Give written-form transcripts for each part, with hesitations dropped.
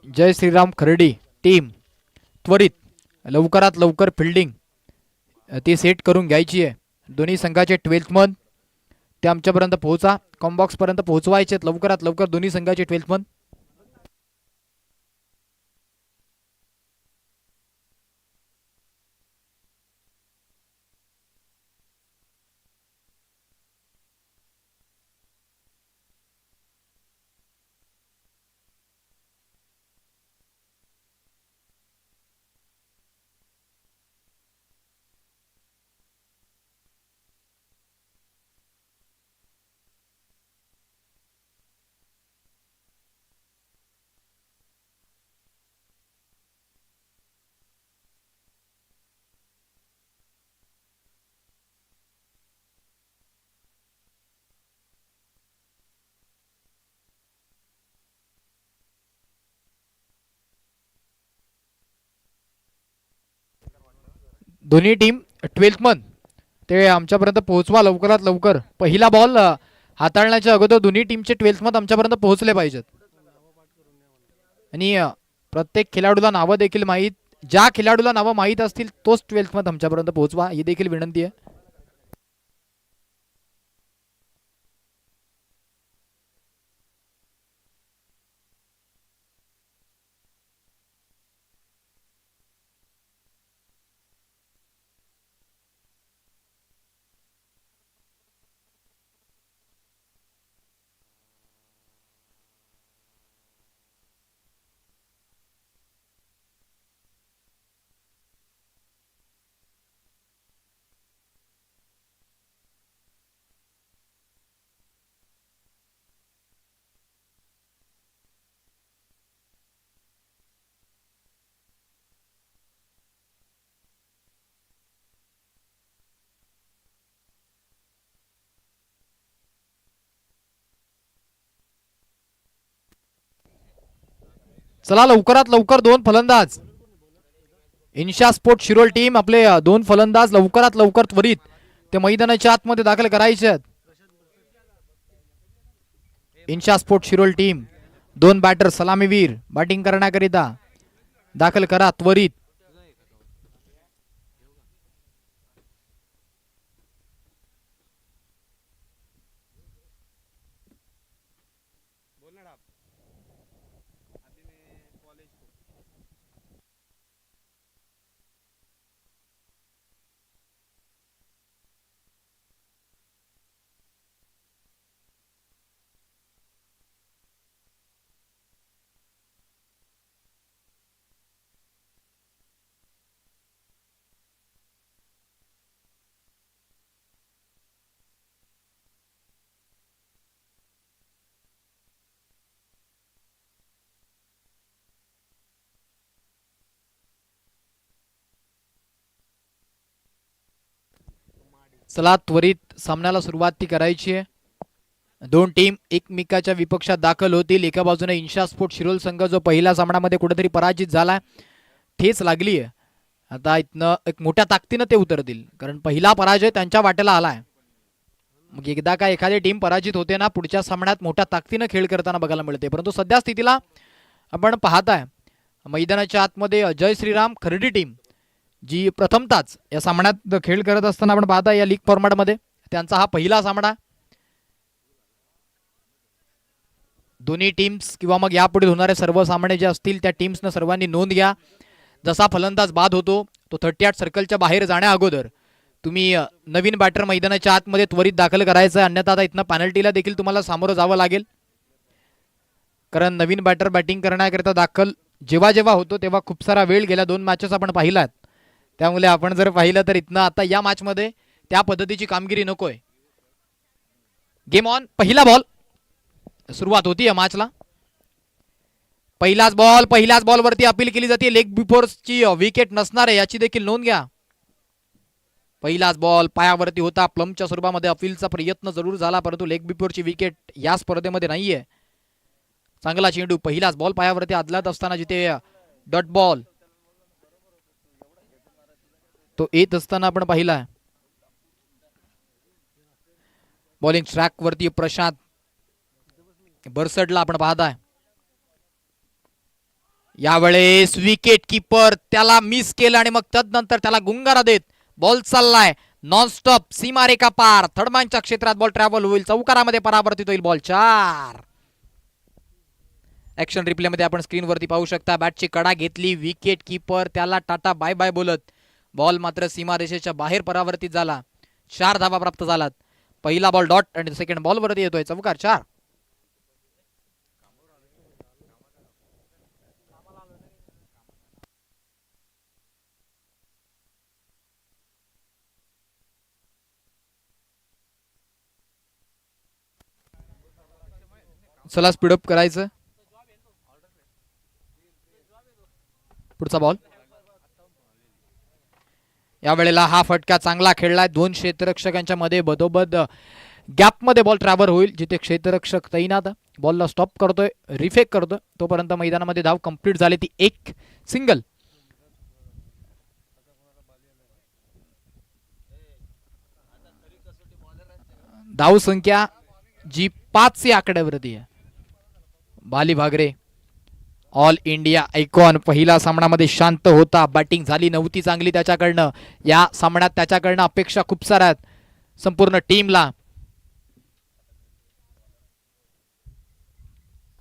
जय Shriram Khardi team त्वरित लवकरात लवकर फिल्डिंग ती सेट करून घ्यायची आहे. दोन्ही संघाचे 12th मन ते आमच्यापर्यंत पोहोचा, कॉम्बॉक्स पर्यंत पोहोचवायचे लवकरात लवकर दोन्ही संघाचे 12th मन. दोन्ही टीम 12th मन ते आमच्यापर्यंत पोहोचवा लवकरात लवकर. पहिला बॉल हाताळण्याच्या अगोदर दोन्ही टीमचे 12th मन आमच्यापर्यंत पोहोचले पाहिजेत. आणि प्रत्येक खेळाडूला नावं देखील माहीत, ज्या खेळाडूला नावं माहीत असतील तोच 12th मन आमच्यापर्यंत पोहोचवा, ही देखील विनंती आहे. चला लवकरात लवकर दोन फलंदाज इन्शा स्पोर्ट शिरोळ टीम, आपले दोन फलंदाज लवकरात लवकर त्वरित ते मैदानाच्या आतमध्ये दाखल करायचे आहेत. इन्शा स्पोर्ट शिरोळ टीम दोन बॅटर सलामीवीर बॅटिंग करण्याकरिता दाखल करा त्वरित. चला त्वरित सामन्याला सुरुवात ती करायची आहे. दोन टीम एकमेकाच्या विपक्षात दाखल होतील. एका बाजूने इन्शा स्पोर्ट शिरोळ संघ जो पहिल्या सामन्यामध्ये कुठेतरी पराजित झाला, ठेच लागली आहे. आता इथनं एक मोठ्या ताकदीनं ते उतरतील, कारण पहिला पराजय त्यांच्या वाट्याला आलाय. मग एकदा का एखादी टीम पराजित होते ना, पुढच्या सामन्यात मोठ्या ताकदीनं खेळ करताना बघायला मिळते. परंतु सध्या स्थितीला आपण पाहताय मैदानाच्या आतमध्ये जय श्रीराम खर्डी टीम जी प्रथमताच या सामन्यात खेळ करत असताना आपण पाहताय या लीग फॉर्मॅटमध्ये त्यांचा हा पहिला सामना. दोन्ही टीम्स किंवा मग यापुढे होणारे सर्व सामने जे असतील त्या टीम्सनं सर्वांनी नोंद घ्या. जसा फलंदाज बाद होतो तो 38 सर्कलच्या बाहेर जाण्या अगोदर तुम्ही नवीन बॅटर मैदानाच्या आतमध्ये त्वरित दाखल करायचं आहे, अन्यथा आता इथनं पॅनल्टीला देखील तुम्हाला सामोरं जावं लागेल. कारण नवीन बॅटर बॅटिंग करण्याकरिता दाखल जेव्हा जेव्हा होतो तेव्हा खूप सारा वेळ गेला, 2 मॅचेस आपण पाहिलात. त्यामुळे आपण जर पाहिलं तर इथनं आता या मॅचमध्ये त्या पद्धतीची कामगिरी नकोय. Game on. पहिला बॉल सुरुवात होती या मॅचला. पहिल्याच बॉलवरती अपील केली जाते. लेग बिफोरची विकेट नसणार आहे याची देखील नोंद घ्या. पहिलाच बॉल पायावरती होता. प्लमच्या स्वरूपामध्ये अपीलचा प्रयत्न जरूर झाला, परंतु लेग बिफोरची विकेट या स्पर्धेमध्ये नाहीये. चांगला चेंडू, पहिलाच बॉल पायावरती आदलात असताना जिथे डॉट बॉल तो येत असताना आपण पाहिला. बॉलिंग ट्रॅक वरती प्रशांत बरसडला आपण पाहताय. यावेळेस विकेट किपर त्याला मिस केलं आणि मग तदनंतर त्याला गुंगारा देत बॉल चाललाय नॉनस्टॉप सीमारेखा पार. थर्डमॅनच्या क्षेत्रात बॉल ट्रॅव्हल होईल, चौकारामध्ये परावर्तित होईल. बॉल 4. ऍक्शन रिप्ले मध्ये आपण स्क्रीनवरती पाहू शकता. बॅटची कडा घेतली विकेट किपर त्याला टाटा बाय बाय बोलत. बॉल मात्र सीमारेषेच्या बाहेर परावर्तित झाला. 4 धावा प्राप्त झालात. पहिला बॉल डॉट आणि सेकंड बॉल वरती येतोय. चौकार 4. चला स्पीडअप करायचं. पुढचा बॉल. या वेळेला हा फटका चांगला खेळलाय. 2 क्षेत्ररक्षकांच्या मध्ये बदोबद गॅप मध्ये बॉल ट्रॅव्हल होईल. जिथे क्षेत्ररक्षक तैनात बॉलला स्टॉप करतोय, रिफेक करतोय, तोपर्यंत मैदानामध्ये धाव कंप्लीट झाली. ती एक सिंगल. धाव संख्या जी 5 या आकड्यावरती आहे. बाली भागरे ऑल इंडिया आयकॉन पहिला सामन्यामध्ये शांत होता. बॅटिंग झाली नव्हती चांगली त्याच्याकडनं. या सामन्यात त्याच्याकडनं अपेक्षा खूप साऱ्या आहेत संपूर्ण टीमला.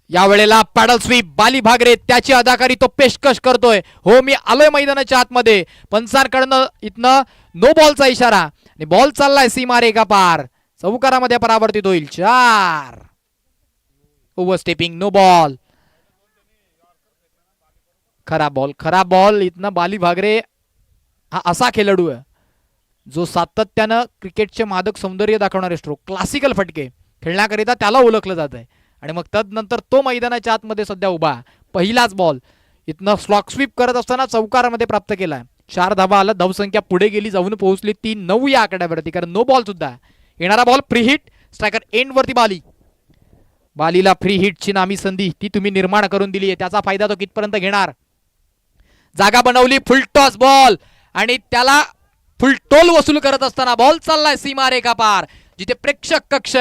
या वेळेला पॅडल स्वीप बाली भागरे त्याची अदाकारी तो पेशकश करतोय. हो मी आलोय मैदानाच्या आतमध्ये. पंचांकडनं इथनं नो बॉलचा इशारा आणि बॉल चाललाय सीमारेखा पार. चौकारामध्ये परावर्तित होईल. 4. ओव्हरस्टेपिंग नो बॉल. खराब बॉल. खराब बॉल. इथनं बाली भागरे हा असा खेळाडू आहे जो सातत्यानं क्रिकेटचे मादक सौंदर्य दाखवणारे स्ट्रोक क्लासिकल फटके खेळण्याकरिता त्याला ओळखलं जात आहे. आणि मग तदनंतर तो मैदानाच्या आतमध्ये सध्या उभा. पहिलाच बॉल इथनं स्लॉक स्वीप करत असताना चौकारामध्ये प्राप्त केलाय. 4 धावा आला. धावसंख्या पुढे गेली, जाऊन पोहोचली 3-9 या आकड्यावरती. कारण नो बॉल सुद्धा. येणारा ball free hit. Striker end वरती बाली. बालीला फ्री हिटची नामी संधी ती तुम्ही निर्माण करून दिली आहे. त्याचा फायदा तो कितपर्यंत घेणार. जागा बनवली. फुल टॉस बॉल आणि त्याला फुल टोल वसूल करत असताना बॉल चाललाय सीमारेखा पार. जिथे प्रेक्षक कक्ष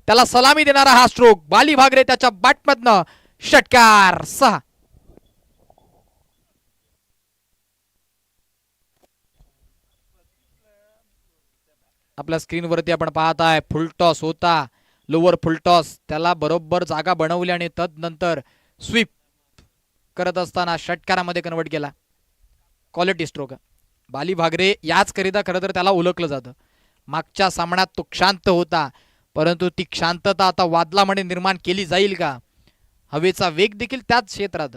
त्याला सलामी देणारा हा स्ट्रोक. बाली भागरे त्याच्या बॅटमधनं षटकार. 6. आपल्या स्क्रीनवरती आपण पाहताय फुल टॉस होता. लोअर फुल टॉस त्याला बरोबर जागा बनवली आणि तदनंतर स्वीप करत असताना षटकारामध्ये कन्वर्ट केला. Quality stroke. बाली भागरे याच करिता खरं तर त्याला ओळखलं जातं. मागच्या सामन्यात तो शांत होता, परंतु ती शांतता आता वादळामध्ये निर्माण केली जाईल का. हवेचा वेग देखील त्याच क्षेत्रात.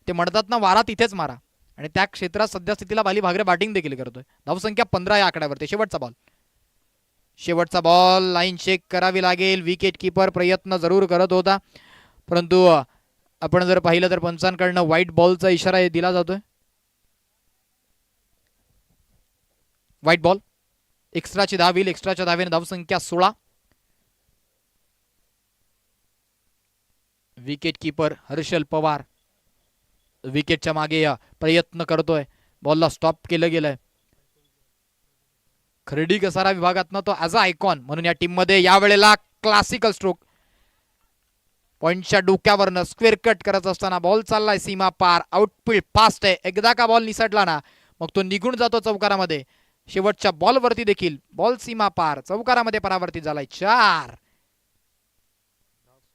ते म्हणतात ना वारा तिथेच मारा. आणि त्या क्षेत्रात सध्या स्थितीला बाली भागरे बॅटिंग देखील करतोय. धावसंख्या 15 या आकड्यावरती. शेवटचा बॉल. शेवटचा बॉल. लाईन चेक करावी लागेल. विकेट किपर प्रयत्न जरूर करत होता, परंतु आपण जर पाहिलं तर पंचांकडनं व्हाईट बॉलचा इशारा दिला जातोय. White ball. एक्स्ट्राची धाव येईल. एक्स्ट्राच्या धावेने धावसंख्या 16. विकेट किपर हर्षल पवार विकेटच्या मागे प्रयत्न करतोय. बॉलला स्टॉप केलं गेलंय. खर्डी कसारा विभागातनं तो ॲज अ आयकॉन म्हणून या टीम मध्ये यावेळेला क्लासिकल स्ट्रोक. पॉइंटच्या डोक्यावरनं स्क्वेअर कट करत असताना बॉल चाललाय सीमा पार. आउटफील्ड फास्ट आहे. एकदा का बॉल निसटला ना मग तो निघून जातो चौकारामध्ये. शेवटच्या बॉलवरती देखील बॉल सीमा पार. चौकारामध्ये परावर्तित झालाय. 4.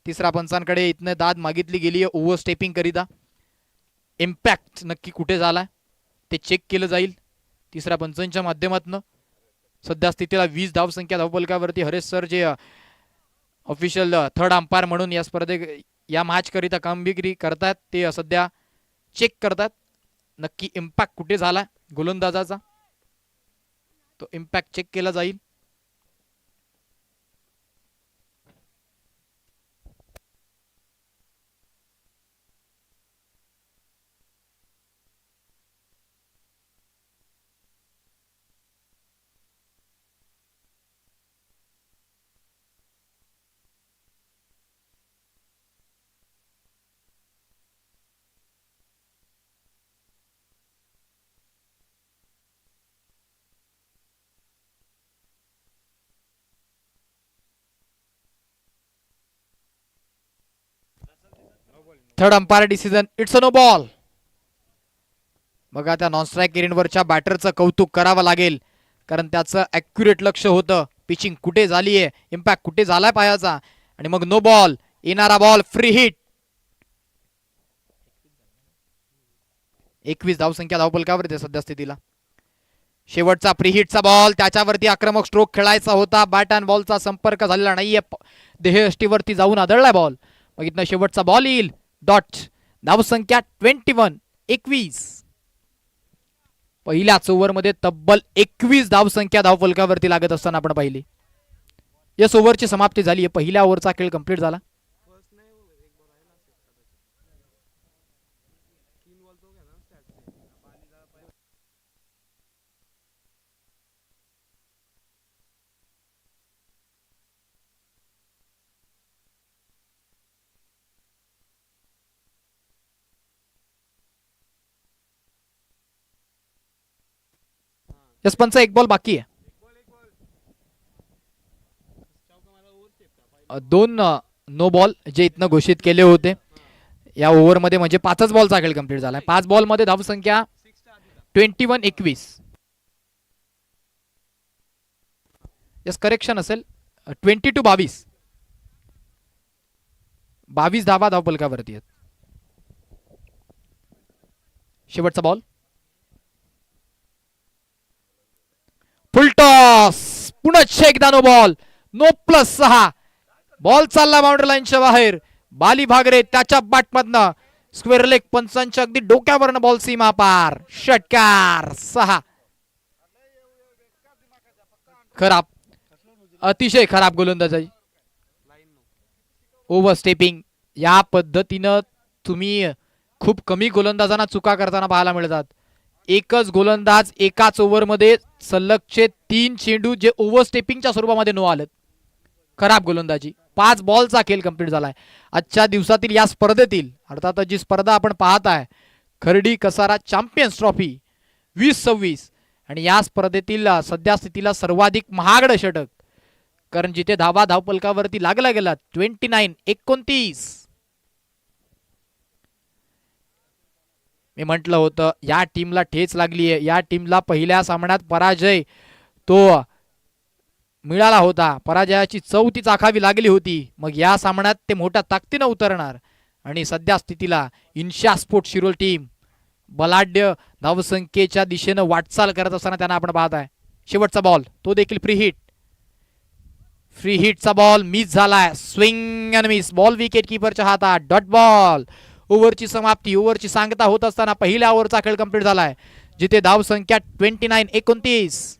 तिसरा पंचांकडे इथनं दाद मागितली गेली आहे ओव्हर स्टेपिंग करिता. इम्पॅक्ट नक्की कुठे झालाय ते चेक केलं जाईल तिसऱ्या पंचांच्या माध्यमातून. सध्या स्थितीला 20 धावसंख्या धावफलकावरती. हरेश सर जे ऑफिशियल थर्ड अंपायर म्हणून या स्पर्धे या मॅच करिता कामगिरी करतात ते सध्या चेक करतात नक्की इम्पॅक्ट कुठे झाला गोलंदाजाचा. तो इम्पॅक्ट चेक केला जाईल. Third umpire decision. It's a no ball. बघा त्या नॉन स्ट्राईक एरिनवरच्या बॅटरचं कौतुक करावं लागेल, कारण त्याचं ॲक्युरेट लक्ष होतं पिचिंग कुठे झाली आहे, इम्पॅक्ट कुठे झालाय पायाचा. आणि मग नो बॉल, येणारा बॉल फ्री हिट. 21 धावसंख्या धावपलकावरती सध्या स्थितीला. शेवटचा फ्री हिटचा बॉल, त्याच्यावरती आक्रमक स्ट्रोक खेळायचा होता. बॅट अँड बॉलचा संपर्क झालेला नाहीये, देहयष्टीवरती जाऊन आदळलाय बॉल. मग इथनं शेवटचा बॉल येईल. डॉट. धावसंख्या 21. पहिल्याच ओव्हरमध्ये तब्बल 21 धावसंख्या धावफलकावरती लागत असताना आपण पाहिली. यस, ओव्हरची समाप्ती झाली. पहिल्या ओव्हरचा खेळ कंप्लीट झाला. यस, पंच एक बॉल बाकी आहे. 2 नो बॉल जे इथनं घोषित केले होते या ओव्हरमध्ये, म्हणजे 5च बॉलचा खेळ कंप्लीट झाला. 5 बॉलमध्ये धावसंख्या 21. यस, करेक्शन असेल 22. 22 धावा धावपलकावरती आहेत. शेवटचा बॉल, फुलटॉस. पुन्हा एकदा no ball. No plus 6. Ball चालला बाउंड्री लाईनच्या बाहेर. बाली भागरे त्याच्या बॅटमधनं स्क्वेअर लेग, पंचांच्या अगदी डोक्यावरनं बॉल सीमा पार. षटकार. 6. खराब, अतिशय खराब गोलंदाजी. Over stepping. या पद्धतीनं तुम्ही खूप कमी गोलंदाजांना चुका करताना पाहायला मिळतात. एकच गोलंदाज एकाच ओव्हरमध्ये सलगचे 3 चेंडू जे ओव्हर स्टेपिंगच्या स्वरूपामध्ये नो आलेत. खराब गोलंदाजी. 5 बॉलचा खेळ कंप्लीट झालाय. आजच्या दिवसातील या स्पर्धेतील, अर्थात जी स्पर्धा आपण पाहत आहे खर्डी कसारा चॅम्पियन्स ट्रॉफी 2026, आणि या स्पर्धेतील सध्या स्थितीला सर्वाधिक महागडं षटक, कारण जिथे धावा धावपलकावरती लागला गेला 29. मी म्हटलं होतं या टीमला ठेच लागली आहे. या टीमला पहिल्या सामन्यात पराजय तो मिळाला होता. पराजयाची चव ती चाखावी लागली होती. मग या सामन्यात ते मोठ्या ताकदीनं उतरणार. आणि सध्या स्थितीला इन्शा स्पोर्ट शिरोल टीम बलाढ्य धावसंख्येच्या दिशेनं वाटचाल करत असताना त्यांना आपण पाहत आहे. शेवटचा बॉल, तो देखील फ्री हिट. फ्री हिटचा बॉल मिस झालाय. Swing and miss. Ball wicket किपरच्या हातात. Dot ball. ओव्हरची समाप्ती, ओव्हरची सांगता होत असताना पहिल्या ओव्हरचा खेळ कंप्लीट झालाय, जिथे धावसंख्या 29.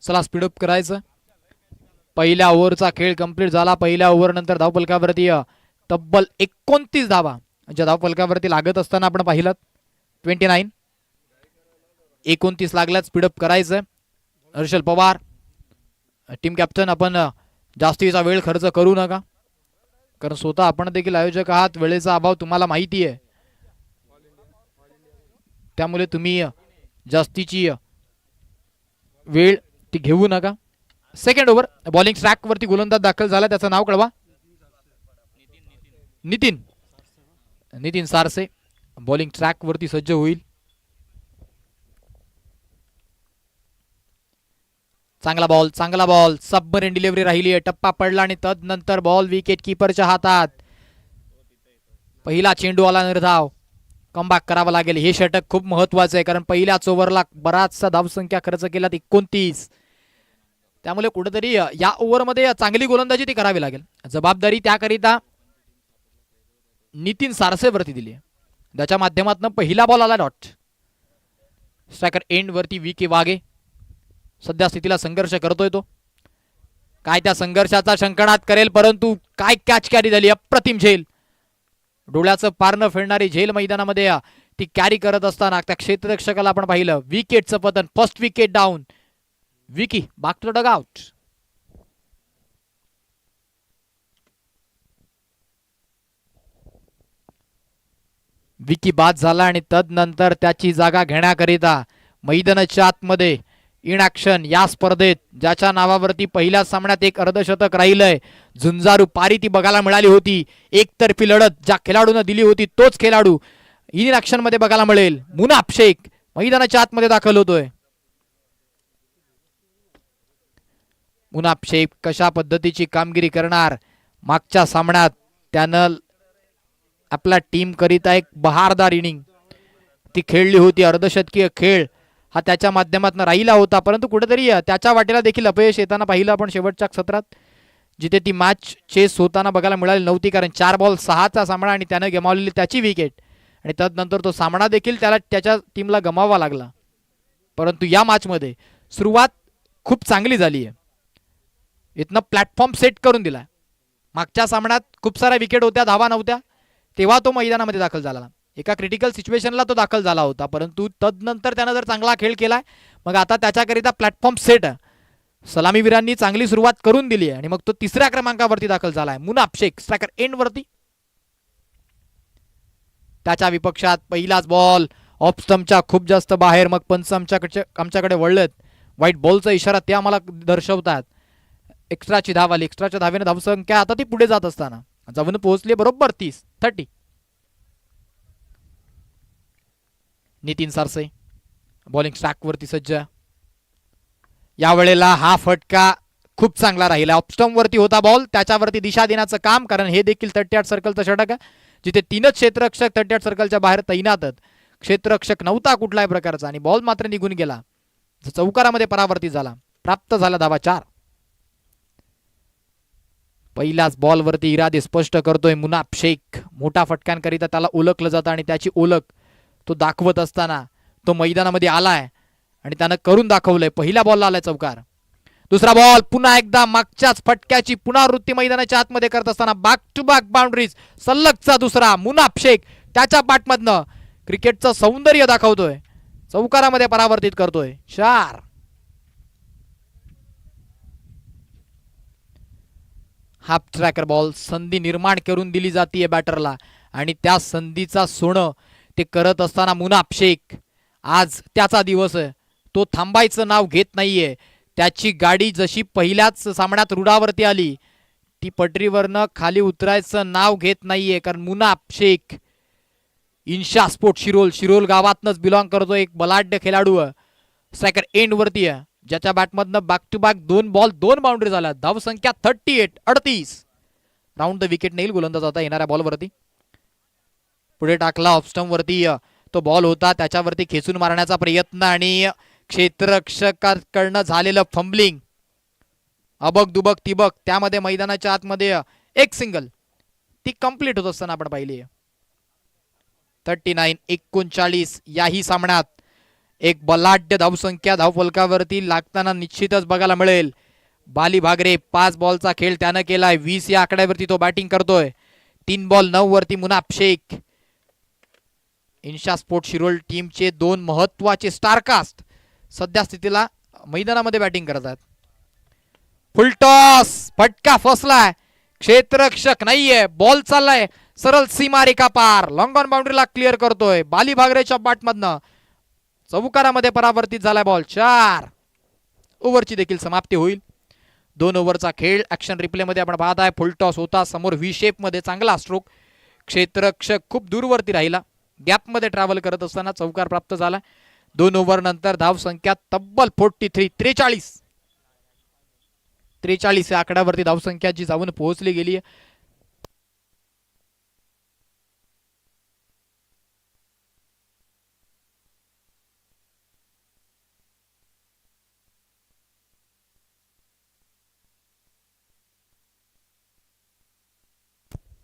चला स्पीडअप करायचं. पहिल्या ओव्हरचा खेळ कंप्लीट झाला. पहिल्या ओव्हर नंतर धावपलकावरती तब्बल 29 धावा ज्या धावपलकावरती लागत असताना आपण पाहिलं. 29 लागल्यात. स्पीडअप करायचं. हर्षल पवार टीम कॅप्टन, आपण जास्तीचा वेळ खर्च करू नका, कारण स्वतः आपण देखील आयोजक आहात. वेळेचा अभाव तुम्हाला माहिती आहे, त्यामुळे तुम्ही जास्तीची वेळ ती घेऊ नका. सेकंड ओव्हर, बॉलिंग ट्रॅक वरती गोलंदाज दाखल झाला. त्याचं नाव कळवा. नितीन सारसे बॉलिंग ट्रॅक वरती सज्ज होईल. चांगला बॉल. सबमरीन डिलिव्हरी राहिली आहे. टप्पा पडला आणि तदनंतर बॉल विकेट किपरच्या हातात. पहिला चेंडू आला निर्धाव. कमबॅक करावा लागेल. हे षटक खूप महत्वाचं आहे, कारण पहिल्याच ओव्हरला बराचसा धावसंख्या खर्च केला 29. त्यामुळे कुठेतरी या ओव्हरमध्ये चांगली गोलंदाजी ती करावी लागेल. जबाबदारी त्याकरिता नितीन सारसेवरती दिली आहे. त्याच्या माध्यमातून पहिला बॉल आला. डॉट. स्ट्रायकर एंड वरती VK वाघे सध्या स्थितीला संघर्ष करतोय. तो काय त्या संघर्षाचा शंकनाद करेल, परंतु काय कॅच कॅरी झाली. अप्रतिम झेल. डोळ्याचं पारणं फेडणारी झेल मैदानामध्ये ती कॅरी करत असताना त्या क्षेत्ररक्षकाला आपण पाहिलं. विकेटचं पतन. First wicket down. Vicky back to the dugout. Vicky बाद झाला आणि तदनंतर त्याची जागा घेण्याकरिता मैदानाच्या आतमध्ये इन ॲक्शन या स्पर्धेत ज्याच्या नावावरती पहिल्या सामन्यात एक अर्धशतक राहिलंय, झुंजारू पारी ती बघायला मिळाली होती. एकतर्फी लढत ज्या खेळाडूने दिली होती तोच खेळाडू इन ॲक्शन मध्ये बघायला मिळेल. मुनाफ शेख मैदानाच्या आतमध्ये दाखल होतोय. मुनाफ शेख कशा पद्धतीची कामगिरी करणार? मागच्या सामन्यात त्यानं आपल्या टीम करिता एक बहारदार इनिंग ती खेळली होती. अर्धशतकीय खेळ हा त्याच्या माध्यमातून राहिला होता, परंतु कुठेतरी त्याच्या वाटेला देखील अपयश येताना पाहिलं आपण शेवटच्या सत्रात, जिथे ती मॅच चेस होताना बघायला मिळाली नव्हती. कारण 4 बॉल 6चा सामना आणि त्यानं गमावलेली त्याची विकेट आणि तदनंतर तो सामना देखील त्याला त्याच्या टीमला गमावा लागला. परंतु या मॅचमध्ये सुरुवात खूप चांगली झाली आहे. इथनं प्लॅटफॉर्म सेट करून दिला. मागच्या सामन्यात खूप साऱ्या विकेट होत्या, धावा नव्हत्या, तेव्हा तो मैदानामध्ये दाखल झाला. एका क्रिटिकल सिच्युएशनला तो दाखल झाला होता, परंतु तदनंतर त्यानं जर चांगला खेळ केलाय मग आता त्याच्याकरिता प्लॅटफॉर्म सेट. सलामीवीरांनी चांगली सुरुवात करून दिली आणि मग तो 3ऱ्या क्रमांकावरती दाखल झालाय. मुनाफ शेख स्ट्रायकर एंड वरती. त्याच्या विपक्षात पहिलाच बॉल ऑफ स्टंपच्या खूप जास्त बाहेर. मग पंच आमच्याकडे वळलेत. व्हाईट बॉलचा इशारा ते आम्हाला दर्शवतात. एक्स्ट्राची धाव आली. एक्स्ट्राच्या धावेने धावसंख्या आता ती पुढे जात असताना जाऊन पोहोचली बरोबर 30. नितीन सारसे बॉलिंग स्ट्रॅक वरती सज्ज. यावेळेला हा फटका खूप चांगला राहिला. ऑफस्टंप वरती होता बॉल, त्याच्यावरती दिशा देण्याचं काम, कारण हे देखील 38 सर्कलचं षटक आहे, जिथे 3च क्षेत्ररक्षक 38 सर्कलच्या बाहेर तैनातच. क्षेत्ररक्षक नव्हता कुठल्याही प्रकारचा आणि बॉल मात्र निघून गेला. चौकारामध्ये परावर्तित झाला. प्राप्त झाला धावा 4. पहिल्याच बॉलवरती इरादे स्पष्ट करतोय मुनाफ शेख. मोठा फटक्यांकरिता त्याला ओळखलं जातं आणि त्याची ओळख तो दाखवत असताना तो मैदानामध्ये आलाय आणि त्यानं करून दाखवलंय. पहिल्या बॉलला आलाय चौकार. दुसरा बॉल पुन्हा एकदा मागच्याच फटक्याची पुनरावृत्ती मैदानाच्या आतमध्ये करत असताना बॅक टू बॅक बाउंड्रीज. सलगचा दुसरा. मुनाफ शेख त्याच्या बॅटमधनं क्रिकेटचं सौंदर्य दाखवतोय. चौकारामध्ये परावर्तित करतोय. 4. Half tracker ball. संधी निर्माण करून दिली जाते बॅटरला आणि त्या संधीचा सोनं ते करत असताना मुनाफ शेख आज त्याचा दिवस आहे. तो थांबायचं नाव घेत नाहीये. त्याची गाडी जशी पहिल्याच सामन्यात रुडावरती आली ती पटरीवरनं खाली उतरायचं नाव घेत नाहीये. कारण मुनाफ शेख इन्शा स्पोर्ट शिरोल गावातनच बिलॉंग करतो. एक बलाढ्य खेळाडू स्ट्रायकर एंड वरती आहे, ज्याच्या बॅटमधनं back to back 2 ball 2 boundary झाल्या. धावसंख्या 38. राऊंड द विकेट नेईल गोलंदाज आता येणाऱ्या बॉलवरती. पुढे टाकला ऑफस्टंप वरती तो बॉल होता, त्याच्यावरती खेचून मारण्याचा प्रयत्न आणि क्षेत्ररक्षकाकडनं झालेलं फंबलिंग. अबक दुबक तिबक त्यामध्ये मैदानाच्या आतमध्ये एक सिंगल ती कंप्लीट होत असताना आपण पाहिली. 39-39 याही सामन्यात एक बलाढ्य धावसंख्या धावफलकावरती लागताना निश्चितच बघायला मिळेल. बाली भागरे 5 बॉलचा खेळ त्यानं केलाय. 20 या आकड्यावरती तो बॅटिंग करतोय. 3 बॉल 9 वरती मुनाफ शेख. इन्शा स्पोर्ट शिरोल टीमचे 2 महत्वाचे स्टारकास्ट सध्या स्थितीला मैदानामध्ये बॅटिंग करतात. फुलटॉस फटका फसलाय. क्षेत्ररक्षक नाहीये. बॉल चाललाय सरळ सीमारेखा पार. लॉंग ऑन बाउंड्रीला क्लिअर करतोय. बाली भागरेच्या बॅटमधनं चौकारामध्ये परावर्तित झालाय बॉल. 4. ओव्हरची देखील समाप्ती होईल. 2 ओव्हरचा खेळ ऍक्शन रिप्ले मध्ये आपण पाहताय. फुलटॉस होता समोर व्ही शेप मध्ये. चांगला स्ट्रोक. क्षेत्ररक्षक खूप दूरवरती राहिला. गॅप मध्ये ट्रॅव्हल करत असताना चौकार प्राप्त झाला. 2 ओव्हर नंतर धाव संख्या तब्बल 43. 43 या आकड्यावरती धावसंख्या जी जाऊन पोहोचली गेली.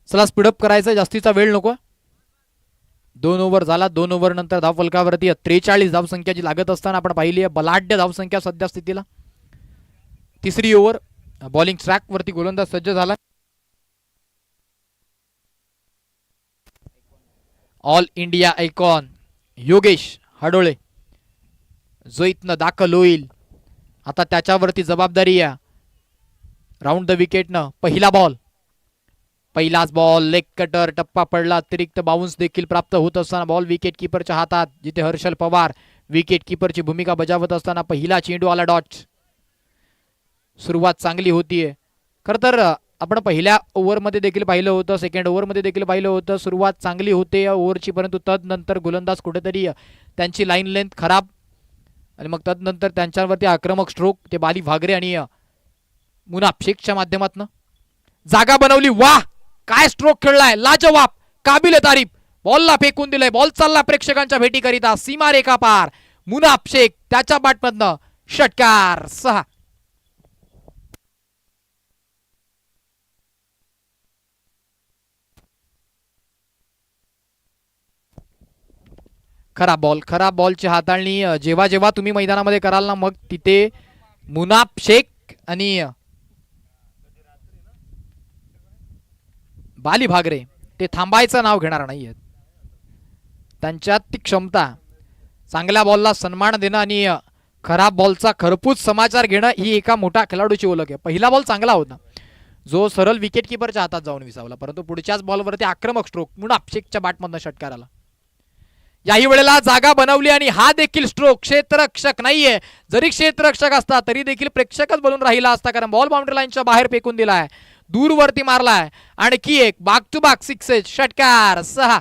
चला स्पीडअप करायचं, जास्तीचा वेळ नको. 2 ओव्हर झाला. 2 ओव्हर नंतर धाव फलकावरती 43 धावसंख्या जी लागत असताना आपण पाहिली आहे. बलाढ्य धावसंख्या सध्या स्थितीला. 3री ओव्हर बॉलिंग ट्रॅक वरती गोलंदाज सज्ज झाला. ऑल इंडिया आयकॉन योगेश हडोळे जो इथनं दाखल होईल. आता त्याच्यावरती जबाबदारी आहे राऊंड द विकेटनं. पहिला बॉल पहिलाच बॉल लेग कटर, टप्पा पडला, अतिरिक्त बाउन्स देखील प्राप्त होत असताना बॉल विकेट किपरच्या हातात, जिथे हर्षल पवार विकेट किपरची भूमिका बजावत असताना पहिला चेंडू आला डॉट. सुरुवात चांगली होतीये. खर तर आपण पहिल्या ओव्हरमध्ये देखील पाहिलं होतं, सेकंड ओव्हरमध्ये देखील पाहिलं होतं, सुरुवात चांगली होते या ओव्हरची, परंतु तदनंतर गोलंदाज कुठेतरी त्यांची लाईन लेंथ खराब आणि मग तदनंतर त्यांच्यावरती आक्रमक स्ट्रोक ते बाली भागरे आणि मुनाफ शेखच्या माध्यमातून जागा बनवली. वाह, काय स्ट्रोक खेळलाय, लाजवाब, काबिल तारीफ. बॉलला फेकून दिलंय, बॉल चालला प्रेक्षकांच्या भेटीकरिता सीमारेखा पार. मुनाफ शेख त्याच्या बॅटमधनं षटकार 6. खराब बॉलची हाताळणी जेव्हा जेव्हा तुम्ही मैदानामध्ये कराल ना, मग तिथे मुनाफ शेख आणि बाली भागरे ते थांबायचं नाव घेणार नाहीयेत. त्यांच्यात ती क्षमता, चांगल्या बॉलला सन्मान देणं आणि खराब बॉलचा खरपूस समाचार घेणं ही एका मोठ्या खेळाडूची ओळख आहे. पहिला बॉल चांगला होता, जो सरळ विकेट किपरच्या हातात जाऊन विसावला, परंतु पुढच्याच बॉलवरती आक्रमक स्ट्रोक मुनाफ शेखच्या बॅटमधनं षटकार आला. याही वेळेला जागा बनवली आणि हा देखील स्ट्रोक क्षेत्ररक्षक नाहीये. जरी क्षेत्ररक्षक असता तरी देखील प्रेक्षकच बनून राहिला असता, कारण बॉल बाउंड्री लाईनच्या बाहेर फेकून दिलाय, दूरवरती मारलाय. आणखी एक बॅक टू बॅक सिक्सेस, षटकार 6.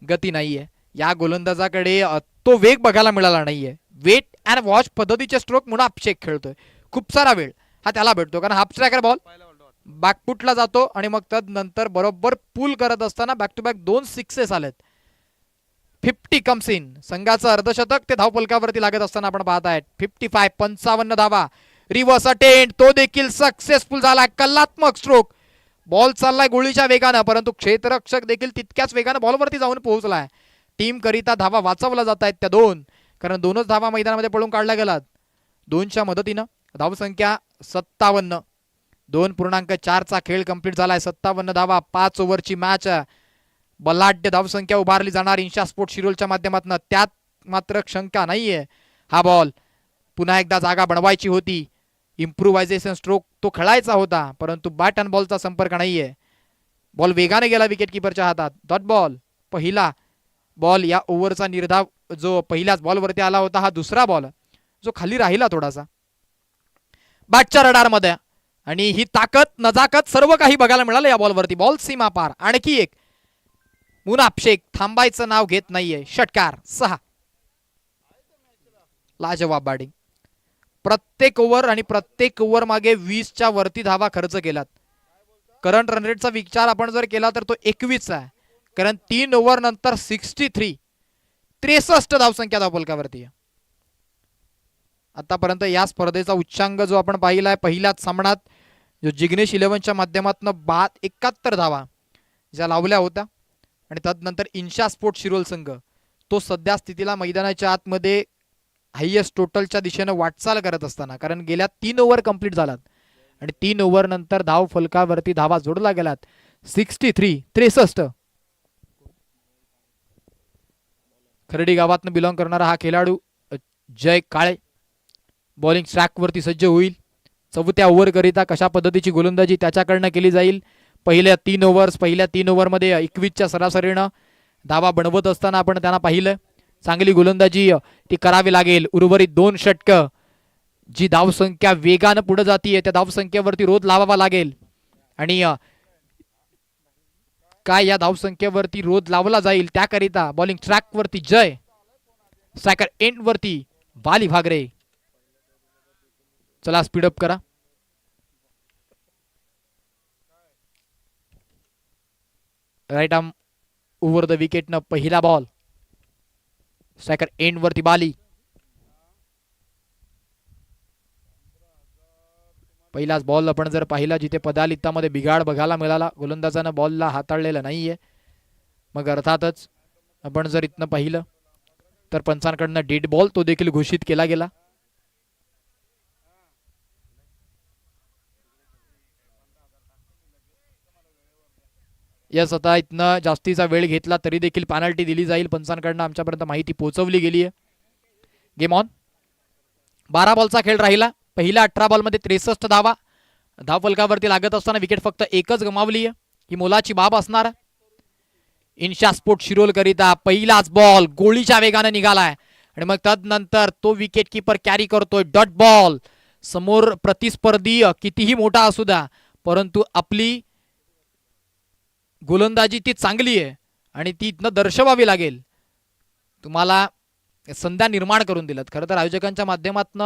गती नाहीये या गोलंदाजाकडे, तो वेग बघायला मिळाला नाहीये. वेट अँड वॉच पद्धतीचे स्ट्रोक मुनाफ शेख खेळतोय. खूप सारा वेळ हा त्याला भेटतो, कारण हाफ स्ट्रायकर बॉल बॅकफुटला जातो आणि मग तदनंतर बरोबर पूल करत असताना बॅक टू बॅक 2 सिक्सेस आलेत. 50 कम्स इन. संघाचं अर्धशतक ते धावफलकावरती लागत असताना आपण पाहत आहेत. 55 55 धावा. रिव्हर्स अटेम्प्ट तो देखील सक्सेसफुल झालाय. कलात्मक स्ट्रोक. बॉल चाललाय गोळीच्या वेगानं, परंतु क्षेत्ररक्षक देखील तितक्याच वेगानं बॉलवरती जाऊन पोहोचलाय. टीम करिता धावा वाचवल्या जात आहेत त्या 2, कारण 2च धावा मैदानामध्ये पळून काढल्या गेलात. 2च्या मदतीनं धावसंख्या 57. 2.4चा खेळ कंप्लीट झालाय. 57 धावा, 5 ओव्हरची मॅच. बलाढ्य धावसंख्या उभारली जाणार इन्शा स्पोर्ट शिरोलच्या माध्यमातून. त्यात मात्र शंका नाहीये. हा बॉल पुन्हा एकदा जागा बनवायची होती. इम्प्रुव्हायझेशन स्ट्रोक तो खेळायचा होता, परंतु बॅट अँड बॉलचा संपर्क नाहीये. बॉल वेगाने गेला विकेट किपरच्या हातात. Dot ball. पहिला बॉल या ओव्हरचा निर्धाव जो पहिल्याच बॉलवरती आला होता, हा दुसरा बॉल जो खाली राहिला थोडासा बॅटच्या रडारमध्ये. आणि ही ताकद, नजाकत सर्व काही बघायला मिळालं या बॉलवरती. बॉल सीमा पार. आणखी एक. मुनाफ शेख थांबायचं नाव घेत नाहीये. षटकार 6. लाजवाब बॅटिंग. प्रत्येक ओव्हर आणि प्रत्येक ओव्हर मागे 20च्या वरती धावा खर्च केलात. करंट रन रेटचा विचार आपण जर केला तर तो 21 आहे, कारण 3 ओव्हर नंतर 63 धावसंख्या धावफलकावरती. आतापर्यंत या स्पर्धेचा उच्चांक जो आपण पाहिलाय, पहिल्याच सामन्यात जो जिग्नेश 11च्या माध्यमातून 71 धावा ज्या लावल्या होत्या, आणि तदनंतर इन्शा स्पोर्ट शिरोल संघ तो सध्या स्थितीला मैदानाच्या आतमध्ये हायएस्ट टोटलच्या दिशेने वाटचाल करत असताना, कारण गेल्या 3 ओव्हर कंप्लीट झालात आणि 3 ओव्हर नंतर धाव फलकावरती धावा जोडला गेलात. 63. खर्डी गावातून बिलॉंग करणारा हा खेळाडू जय काळे बॉलिंग ट्रॅकवरती सज्ज होईल. 4थ्या ओव्हर करिता कशा पद्धतीची गोलंदाजी त्याच्याकडनं केली जाईल. पहिल्या 3 ओव्हरमध्ये 21च्या सरासरीनं धावा बनवत असताना आपण त्यांना पाहिलं. चांगली गोलंदाजी ती करावी लागेल. उर्वरित 2 षटकं जी धावसंख्या वेगानं पुढे जातीये त्या धावसंख्येवरती रोध लावावा लागेल. आणि काय या धावसंख्येवरती रोध लावला जाईल त्याकरिता बॉलिंग ट्रॅकवरती जय, स्ट्रायकर एंड वरती बाली भागरे. चला स्पीडअप करा. Right arm over the wicket न पहिला बॉल. स्ट्रायकर एंड वरती बाली. पहिलाच बॉल आपण जर पाहिला जिथे पदालितामध्ये बिघाड बघायला मिळाला, गोलंदाजानं बॉलला हाताळलेला नाहीये. मग अर्थातच आपण जर इथनं पाहिलं तर पंचांकडनं डेड बॉल तो देखील घोषित केला गेला. यस, आता इथनं जास्तीचा वेळ घेतला तरी देखील पेनल्टी दिली जाईल. पंचांकडनं आमच्यापर्यंत माहिती पोहोचवली गेली आहे. Game on. 12 बॉलचा खेळ राहिला. पहिल्या 18 बॉलमध्ये 63 धावा. धावफलकावरती लागत असताना विकेट फक्त एकच गमावली आहे. ही मोलाची बाब असणार. इन्शा स्पोर्ट शिरोल करिता पहिलाच बॉल गोळीच्या वेगाने निघालाय आणि मग तदनंतर तो विकेट किपर कॅरी करतोय. Dot ball. समोर प्रतिस्पर्धी कितीही मोठा असू द्या, परंतु आपली गोलंदाजी ती चांगली आहे आणि ती इथनं दर्शवावी लागेल. तुम्हाला संध्या निर्माण करून दिलं. खरं तर आयोजकांच्या माध्यमातून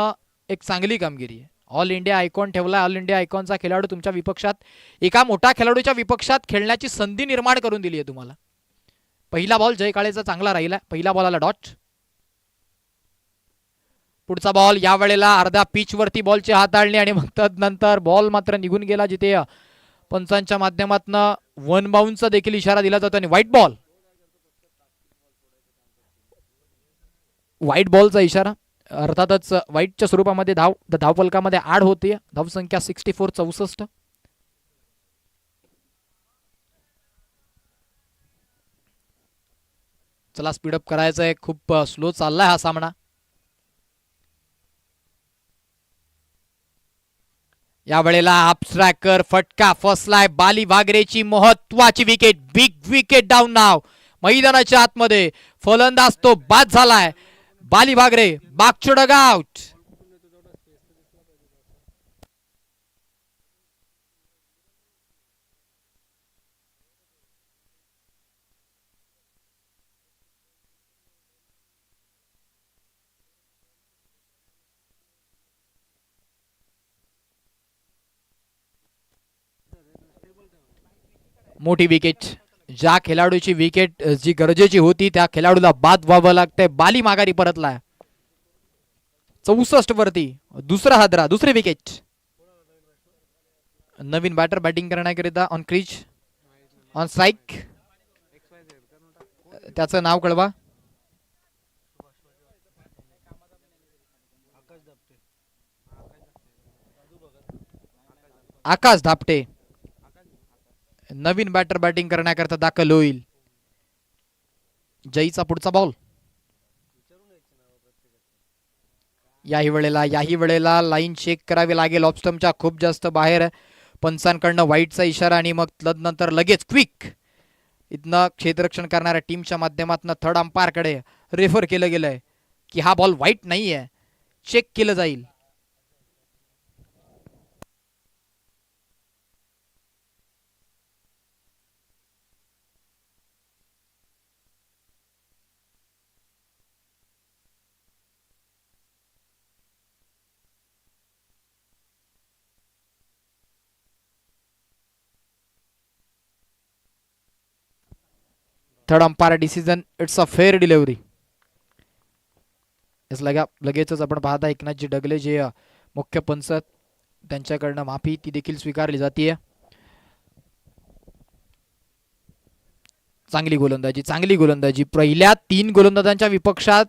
एक चांगली कामगिरी आहे. ऑल इंडिया आयकॉन ठेवला. ऑल इंडिया आयकॉनचा खेळाडू तुमच्या विपक्षात, एका मोठ्या खेळाडूच्या विपक्षात खेळण्याची संधी निर्माण करून दिली आहे तुम्हाला. पहिला बॉल जय काळेचा चांगला राहिला. पहिला बॉल आला डॉट. पुढचा बॉल या वेळेला अर्ध्या पिच वरती बॉलची हाताळणी आणि मग तदनंतर बॉल मात्र निघून गेला, जिथे पंचांच्या माध्यमातून वन बाउंसचा देखील इशारा दिला जातो आणि व्हाईट बॉल. व्हाईट बॉलचा इशारा अर्थातच व्हाईटच्या स्वरूपामध्ये धावफलकामध्ये आड होते. धावसंख्या 64. चला स्पीडअप करायचं आहे. खूप स्लो चाललाय हा सामना. या वेळेला स्ट्रायकर फटका फसलाय. बाली वागरेची महत्वाची विकेट. बिग विकेट डाऊन नाव. मैदानाच्या आतमध्ये फलंदाज तो बाद झालाय. बाली वागरे मागचं डगआउट. मोठी विकेट. ज्या खेळाडूची विकेट जी गरजेची होती त्या खेळाडूला बाद व्हावं लागतंय. बाली माघारी परतलाय 64 वरती. दुसरा हादरा, दुसरी विकेट. नवीन बॅटर बॅटिंग करण्याकरिता ऑन क्रीज, ऑन स्ट्राइक. त्याचं नाव कळवा. आकाश धापटे नवीन बॅटर बॅटिंग करण्याकरता दाखल होईल. जयचा पुढचा बॉल. याही वेळेला लाईन चेक करावी लागेल. ऑफस्टम्पच्या खूप जास्त बाहेर. पंचांकडनं व्हाईटचा इशारा आणि मग तदनंतर लगेच क्विक इथनं क्षेत्ररक्षण करणाऱ्या टीमच्या माध्यमातून थर्ड अंपायरकडे रेफर केलं गेलंय की हा बॉल व्हाईट नाहीये, चेक केलं जाईल. Third umpire decision, it's a fair delivery. लगेचच आपण पाहता एकनाथजी डगले जे मुख्य पंच त्यांच्याकडनं माफी ती देखील स्वीकारली जाते. चांगली गोलंदाजी. पहिल्या 3 गोलंदाजांच्या विपक्षात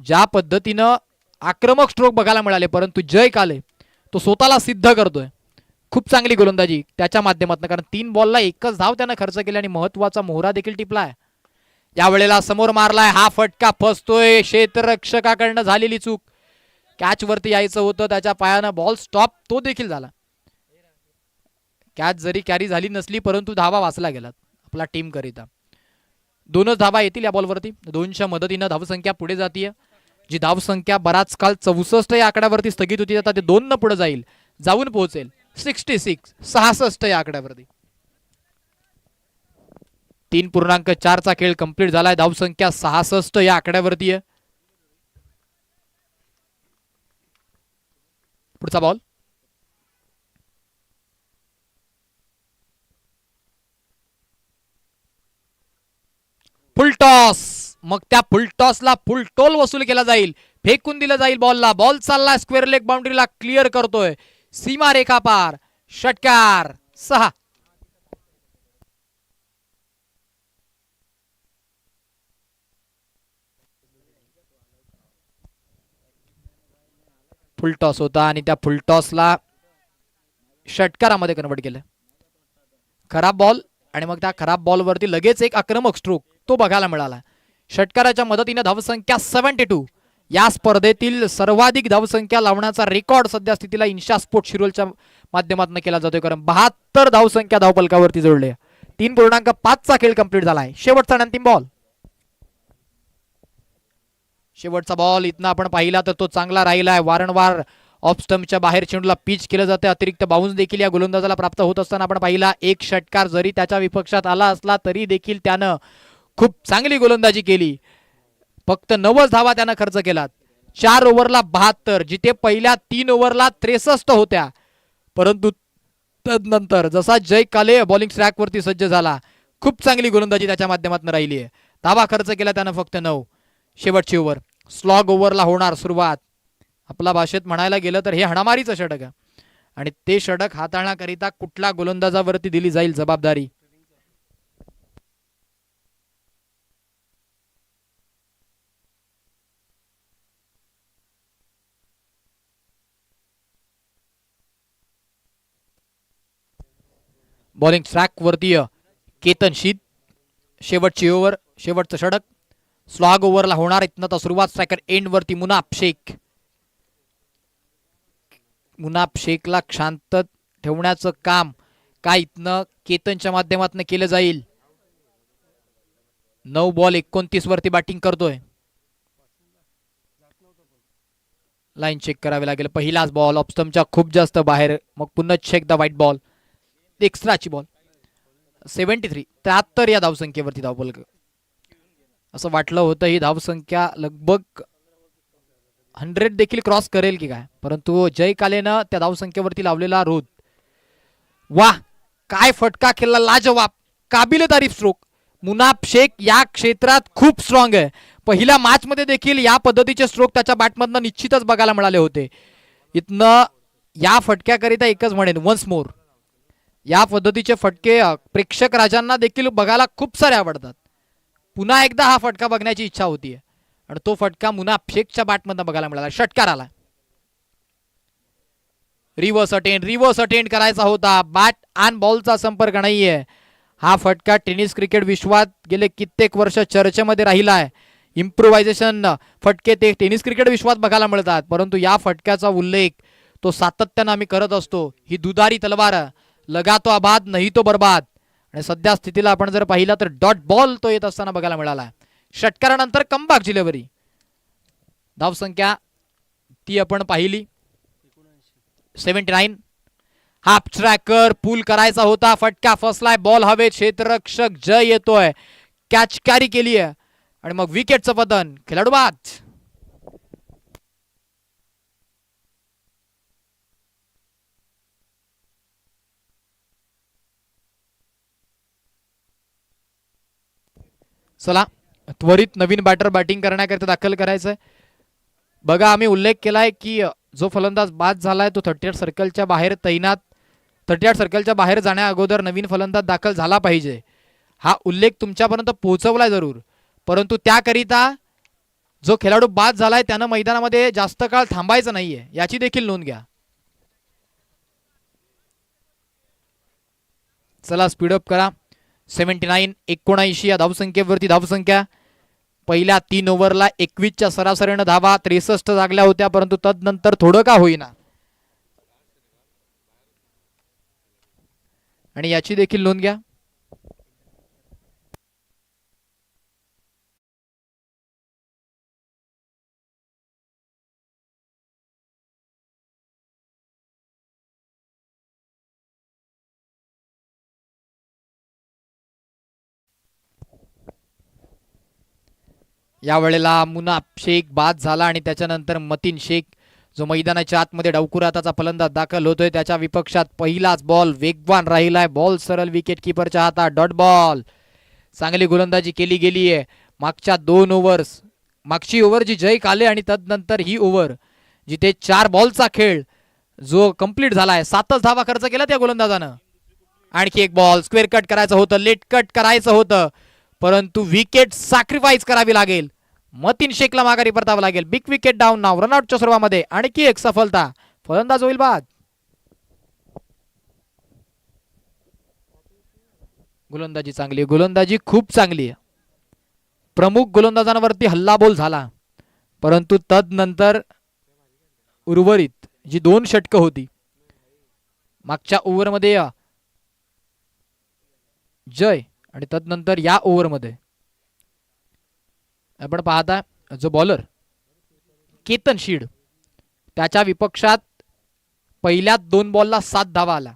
ज्या पद्धतीनं आक्रमक स्ट्रोक बघायला मिळाले, परंतु जय काले तो स्वतःला सिद्ध करतोय. खूप चांगली गोलंदाजी त्याच्या माध्यमातून, कारण 3 बॉलला एकच धाव त्यानं खर्च केली आणि महत्वाचा मोहरा देखील टिपलाय. या वेळेला समोर मारलाय. हा फटका फसतोय. क्षेत्ररक्षकाकडनं झालेली चूक. कॅच वरती यायचं होतं, त्याच्या पायानं बॉल स्टॉप तो देखील झाला. कॅच जरी कॅरी झाली नसली परंतु धावा वाचला गेला आपला टीम करिता. 2च धावा येतील या बॉलवरती. 2च्या मदतीनं धावसंख्या पुढे जातीये. जी धावसंख्या बराच काळ 64 या आकड्यावरती स्थगित होती, आता ते 2 न पुढे जाऊन पोहोचेल 66 या आकड्यावरती. 3.4चा खेळ कंप्लीट झालाय. धावसंख्या 66 या आकड्यावरती आहे. पुढचा बॉल. फुलटॉस. मग त्या फुलटॉसला फुलटोल वसूल केला जाईल. फेकून दिलं जाईल बॉलला. बॉल चालला स्क्वेअर लेग बाउंड्रीला, क्लिअर करतोय सीमा रेखा पार. षटकार 6. फुलटॉस होता आणि त्या फुलटॉसला षटकारामध्ये कन्वर्ट केलं. खराब बॉल आणि मग त्या खराब बॉलवरती लगेच एक आक्रमक स्ट्रोक तो बघायला मिळाला. षटकाराच्या मदतीने धावसंख्या 72 या स्पर्धेतील सर्वाधिक धावसंख्या लावण्याचा रेकॉर्ड सध्या स्थितीला इन्शा स्पोर्ट शिरोलच्या माध्यमातून केला जातोय, कारण 72 धावसंख्या धावपलकावरती जोडले. 3.5चा खेळ कंप्लीट झालाय. शेवटचा अंतिम बॉल. शेवटचा बॉल इथनं आपण पाहिला तर तो चांगला राहिलाय. वारंवार ऑफ स्टंपच्या बाहेर चेंडूला पिच केलं जाते. अतिरिक्त बाउन्स देखील या गोलंदाजाला प्राप्त होत असताना आपण पाहिला. एक षटकार जरी त्याच्या विपक्षात आला असला तरी देखील त्यानं खूप चांगली गोलंदाजी केली. फक्त 90 धावा त्यानं खर्च केलात. 4 ओव्हरला 72, जिथे पहिल्या 3 ओव्हरला 63 होत्या. परंतु तदनंतर जसा जय काले बॉलिंग ट्रॅकवरती सज्ज झाला, खूप चांगली गोलंदाजी त्याच्या माध्यमातून राहिली आहे. धावा खर्च केला त्यानं फक्त 9. शेवटची ओव्हर स्लॉग ओव्हरला होणार सुरुवात. आपल्या भाषेत म्हणायला गेलं तर हे हाणामारीचं षटक आहे आणि ते षटक हाताळण्याकरिता कुठल्या गोलंदाजावरती दिली जाईल जबाबदारी. बॉलिंग ट्रॅक वरती केतन शीत. शेवटची ओव्हर, शेवटचं षटक. स्लॉग ओव्हरला होणार. इथनं तर सुरुवात स्ट्रायकर एंड वरती मुनाफ शेख. मुनाफ शेखला शांत ठेवण्याचं काम काय इथनं केतनच्या माध्यमातून केलं जाईल. 9 बॉल 29 वरती बॅटिंग करतोय. लाईन चेक करावी लागेल. पहिलाच बॉल ऑफ स्टंपच्या खूप जास्त बाहेर. मग पुन्हा चेक द व्हाईट बॉल. एक्स्ट्राची बॉल. 73 या धावसंख्येवरती धावबॉल. असं वाटलं होतं ही धावसंख्या लगभग 100 देखील क्रॉस करेल की काय, परंतु जय कालेनं त्या धावसंख्येवरती लावलेला रोध. वाह, काय फटका खेळला, लाजवाब, काबिल तारीफ स्ट्रोक. मुनाफ शेख या क्षेत्रात खूप स्ट्रॉंग आहे. पहिल्या मॅच मध्ये देखील या पद्धतीचे स्ट्रोक त्याच्या बॅटमधनं निश्चितच बघायला मिळाले होते. इथनं या फटक्याकरिता एकच म्हणेन, वन्स मोर. या पद्धतीचे फटके प्रेक्षक राजांना देखील बघायला खूप सारे आवडतात. पुन्हा एकदा हा फटका बघण्याची इच्छा होतीये आणि तो फटका मुनाफ शेखच्या बॅटमधनं बघायला मिळाला. षटकार आला. रिव्हर्स अटेंड करायचा होता. बॅट आणि बॉलचा संपर्क नाहीये. हा फटका टेनिस क्रिकेट विश्वात गेले कित्येक वर्ष चर्चेमध्ये राहिलाय. इम्प्रोव्हायझेशन फटके ते टेनिस क्रिकेट विश्वात बघायला मिळतात, परंतु या फटक्याचा उल्लेख तो सातत्यानं आम्ही करत असतो. ही दुधारी तलवार, लगा तो आबाद नाही तो बर्बाद. आणि सध्या स्थितीला आपण जर पाहिला तर डॉट बॉल तो येत असताना बघायला मिळाला. षटकारानंतर कमबॅक डिलिव्हरी. धावसंख्या ती आपण पाहिली 79. हाफ ट्रॅकर पूल करायचा होता. फटका फसलाय. बॉल हवेत. क्षेत्ररक्षक जय येतोय. कॅच कॅरी केली आहे आणि मग विकेटचं पतन. खेळाडू बाद. चला त्वरित नवीन बॅटर बॅटिंग करण्याकरिता दाखल करायचंय. बघा, आम्ही उल्लेख केलाय की जो फलंदाज बाद झालाय तो 38 सर्कलच्या बाहेर तैनात 38 सर्कलच्या बाहेर जाण्या अगोदर नवीन फलंदाज दाखल झाला पाहिजे. हा उल्लेख तुमच्यापर्यंत पोहोचवलाय जरूर, परंतु त्याकरिता जो खेळाडू बाद झालाय त्यानं मैदानामध्ये जास्त काळ थांबायचं नाहीये, याची देखील नोंद घ्या. चला स्पीडअप करा. 79 या धावसंख्येवरती धावसंख्या. पहिल्या 3 ओव्हरला 21च्या सरासरीनं धावा 63 लागल्या होत्या, परंतु तदनंतर थोडं का होईना आणि याची देखील नोंद घ्या. यावेळेला मुनाफ शेख बाद झाला आणि त्याच्यानंतर मतीन शेख जो मैदानाच्या आतमध्ये डावखुरा हाताचा फलंदाज दाखल होतोय. त्याच्या विपक्षात पहिलाच बॉल वेगवान राहिलाय. बॉल सरळ विकेट किपरच्या हातात. Dot ball. चांगली गोलंदाजी केली गेली आहे. मागच्या 2 ओव्हर्स, मागची ओव्हर जी जय काले आणि तदनंतर ही ओव्हर जिथे 4 बॉलचा खेळ जो कंप्लीट झालाय. 7च धावा खर्च केला त्या गोलंदाजानं. आणखी एक बॉल स्क्वेअर कट करायचं होतं, लेट कट करायचं होतं, परंतु विकेट सॅक्रिफाईस करावी लागेल. मतीन शेखला माघारी परतावं लागेल. बिग विकेट डाऊन नाव. रनआउटच्या सर्वांमध्ये आणखी एक सफलता. फलंदाज होईल बाद. गोलंदाजी चांगली आहे, गोलंदाजी खूप चांगली आहे. प्रमुख गोलंदाजांवरती हल्लाबोल झाला, परंतु तदनंतर उर्वरित जी 2 षटकं होती मागच्या ओव्हरमध्ये जय आणि तदनंतर या ओव्हरमध्ये आपण पाहता जो बॉलर केतन शीड त्याच्या विपक्षात पहिल्या 2 बॉलला 7 धावा आला.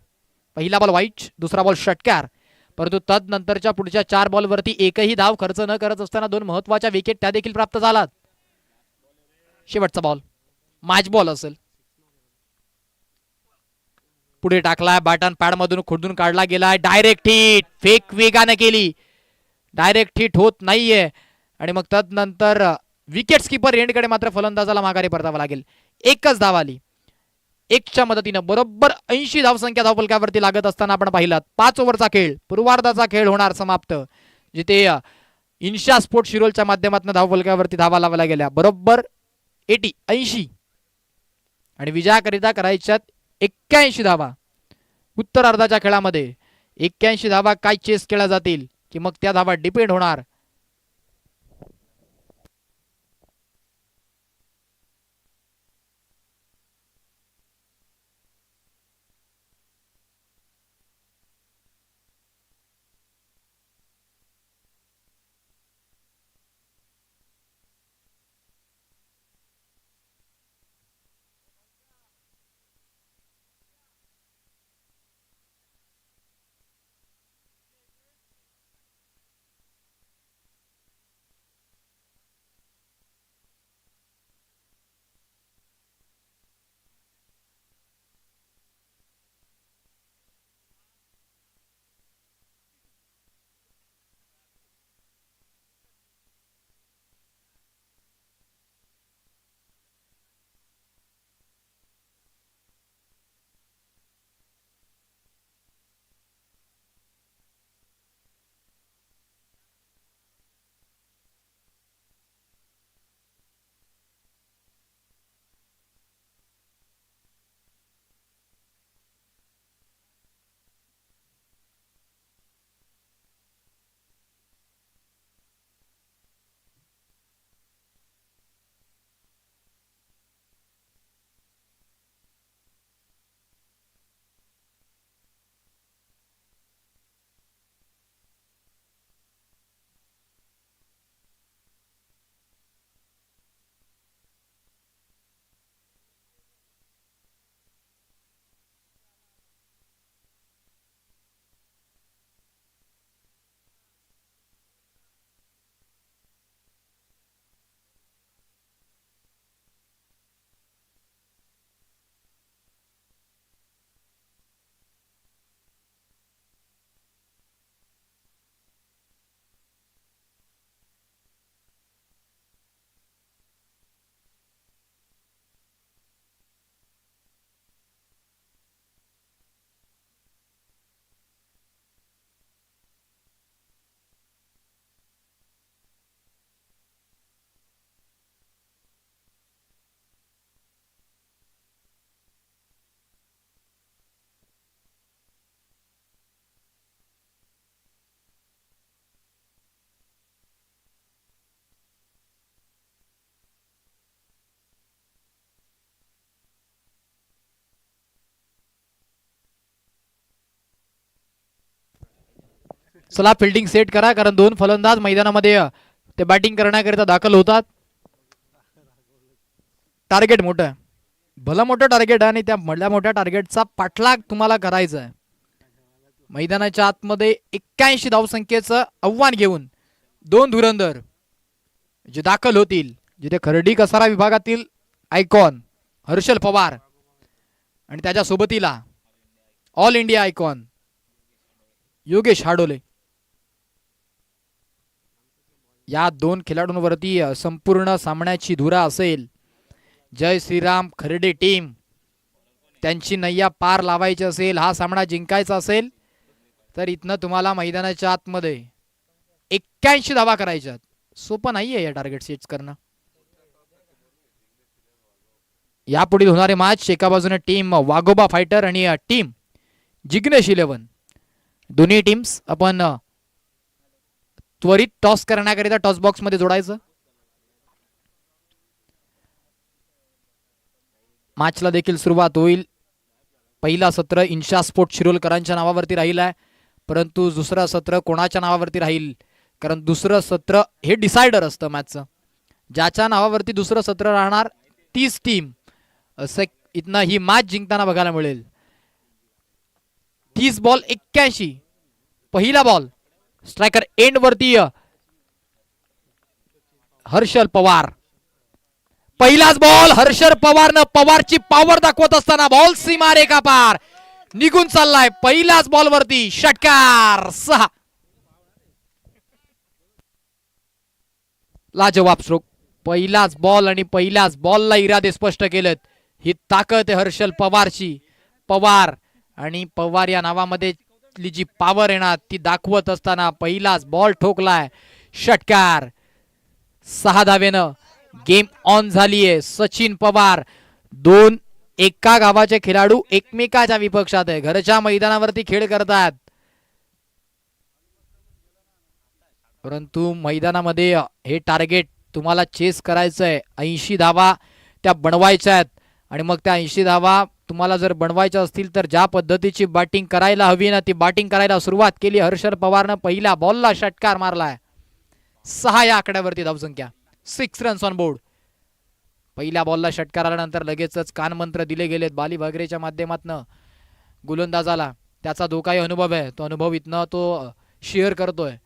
पहिला बॉल वाईट, दुसरा बॉल षटकार, परंतु तदनंतरच्या पुढच्या 4 बॉलवरती एकही धाव खर्च न करत असताना 2 महत्वाच्या विकेट त्या देखील प्राप्त झालात. शेवटचा बॉल मॅच बॉल असेल, पुढे टाकलाय बॅटन पॅड मधून खोडून काढला गेलाय. डायरेक्ट हिट, फेक वेगाने केली, डायरेक्ट हिट होत नाहीये आणि मग तदनंतर विकेट कीपर एंडकडे मात्र फलंदाजाला माघारी परतावं लागेल. एकच धाव आली. 1च्या मदतीने बरोबर 80 धावसंख्या धावफलकावरती लागत असताना आपण पाहिलात 5 ओव्हरचा खेळ, पूर्वार्धाचा खेळ होणार समाप्त, जिथे इन्शा स्पोर्ट शिरोलच्या माध्यमातून धावफलकावरती धावा लावल्या गेल्या बरोबर 80 आणि विजयाकरिता करायच्यात 81 धावा. उत्तरार्धाच्या खेळामध्ये 81 धावा काय चेस केल्या जातील की मग त्या धावा डिपेंड होणार चला फिल्डिंग सेट करा, कारण 2 फलंदाज मैदानामध्ये ते बॅटिंग करण्याकरिता दाखल होतात. टार्गेट मोठं आहे, भलं मोठं टार्गेट आहे आणि त्या भल्या मोठ्या टार्गेटचा पाठलाग तुम्हाला करायचा आहे. मैदानाच्या आतमध्ये 81 धावसंख्येचं आव्हान घेऊन 2 धुरंधर जे दाखल होतील, जिथे खर्डी कसारा विभागातील आयकॉन हर्षल पवार आणि त्याच्या सोबतीला ऑल इंडिया आयकॉन योगेश हाडोले, या 2 खेळाडूंवरती संपूर्ण सामन्याची धुरा असेल. जय श्रीराम खर्डे टीम त्यांची नय्या पार लावायची असेल, हा सामना जिंकायचा असेल तर इथनं तुम्हाला मैदानाच्या आतमध्ये 81 धावा करायच्या. सोपं नाहीये या टार्गेट सेट्स करणं. यापुढील होणारे मॅच, एका बाजूने टीम वाघोबा फायटर आणि टीम जिग्नेश 11, दोन्ही टीम्स आपण त्वरित टॉस करण्याकरिता टॉस बॉक्स मध्ये जोडायचं. मॅचला देखील सुरुवात होईल. पहिला सत्र इन्शा स्पोर्ट शिरोलकरांच्या नावावरती राहील आहे, परंतु दुसरं सत्र कोणाच्या नावावरती राहील, कारण दुसरं सत्र हे डिसायडर असतं मॅचचं. ज्याच्या नावावरती दुसरं सत्र राहणार तीच टीम असं इथनं ही मॅच जिंकताना बघायला मिळेल. 30 बॉल 81. पहिला बॉल स्ट्रायकर एंड वरती हर्षल पवार. पहिलाच बॉल हर्षल पवारनं पवारची पॉवर दाखवत असताना बॉल सीमारेखा पार निघून चाललाय. पहिल्याच बॉल वरती षटकार. 6. लाजवाब स्ट्रोक. पहिलाच बॉल आणि पहिल्याच बॉलला इरादे स्पष्ट केलेत. ही ताकद आहे हर्षल पवारची. पवार आणि पवार या नावामध्ये जी पॉवर येणार ती दाखवत असताना पहिलाच बॉल ठोकलाय. षटकार. 6 धावेनं गेम ऑन झालीये. सचिन पवार. दोन एका गावाचे खेळाडू एकमेकाच्या विपक्षात आहे. घरच्या मैदानावरती खेळ करतात, परंतु मैदानामध्ये हे टार्गेट तुम्हाला चेस करायचंय. 80 धावा त्या बनवायच्या आहेत आणि मग त्या 80 धावा तुम्हाला जर बनवायच्या असतील तर ज्या पद्धतीची बॅटिंग करायला हवी ना ती बॅटिंग करायला सुरुवात केली. हर्षल पवारनं पहिल्या बॉलला षटकार मारलाय. 6 या आकड्यावरती धावसंख्या. 6 रन्स ऑन बोर्ड. पहिल्या बॉलला षटकार आल्यानंतर लगेचच कानमंत्र दिले गेलेत बाली भागरेच्या माध्यमातून गोलंदाजाला. त्याचा जो काही अनुभव आहे तो अनुभव इथनं तो शेअर करतोय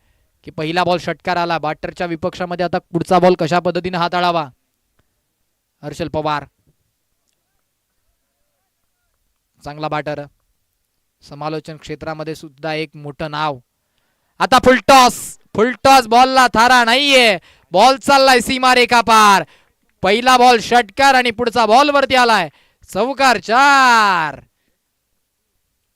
की पहिला बॉल षटकार आला. बॅटरच्या विपक्षामध्ये आता पुढचा बॉल कशा पद्धतीने हाताळावा. हर्षल पवार चांगला बॅटर. समालोचन क्षेत्रामध्ये सुद्धा एक मोठं नाव. आता फुलटॉस बॉलला थारा नाहीये. बॉल चाललाय सीमारेखा पार. पहिला बॉल षटकार आणि पुढचा बॉल वरती आलाय. चौकार. 4.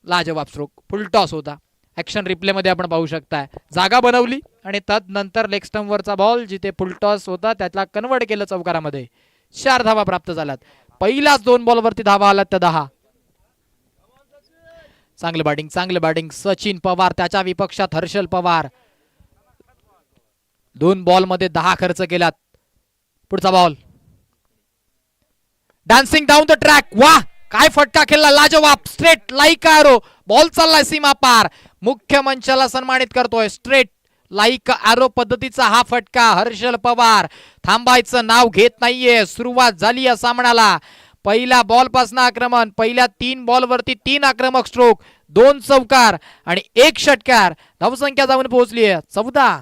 लाजवाब स्ट्रोक. फुलटॉस होता. ऍक्शन रिप्ले मध्ये आपण पाहू शकताय. जागा बनवली आणि त्यानंतर लेग स्टंप वरचा बॉल जिथे फुलटॉस होता त्यातला कन्वर्ट केलं चौकारामध्ये. 4 धावा प्राप्त झाल्यात. पहिलाच 2 बॉल वरती धावा आल्यात त्या 10. चांगलं बॅटिंग सचिन पवार. त्याच्या विपक्षात हर्षल पवार. 2 बॉल मध्ये 10 खर्च केलात. पुढचा ball dancing down the track. वाह काय फटका खेळला. लाजवाब. Straight like arrow. बॉल चाललाय सीमा पार. मुख्य मंचाला सन्मानित करतोय. स्ट्रेट लाईक एरो पद्धतीचा हा फटका. हर्षल पवार थांबायचं नाव घेत नाहीये. सुरुवात झाली या सामन्याला. पहिल्या बॉल पासून आक्रमण. पहिल्या 3 बॉल वरती 3 आक्रमक स्ट्रोक, 2 चौकार आणि 1 षटकार. धावसंख्या जाऊन पोहोचली आहे 14.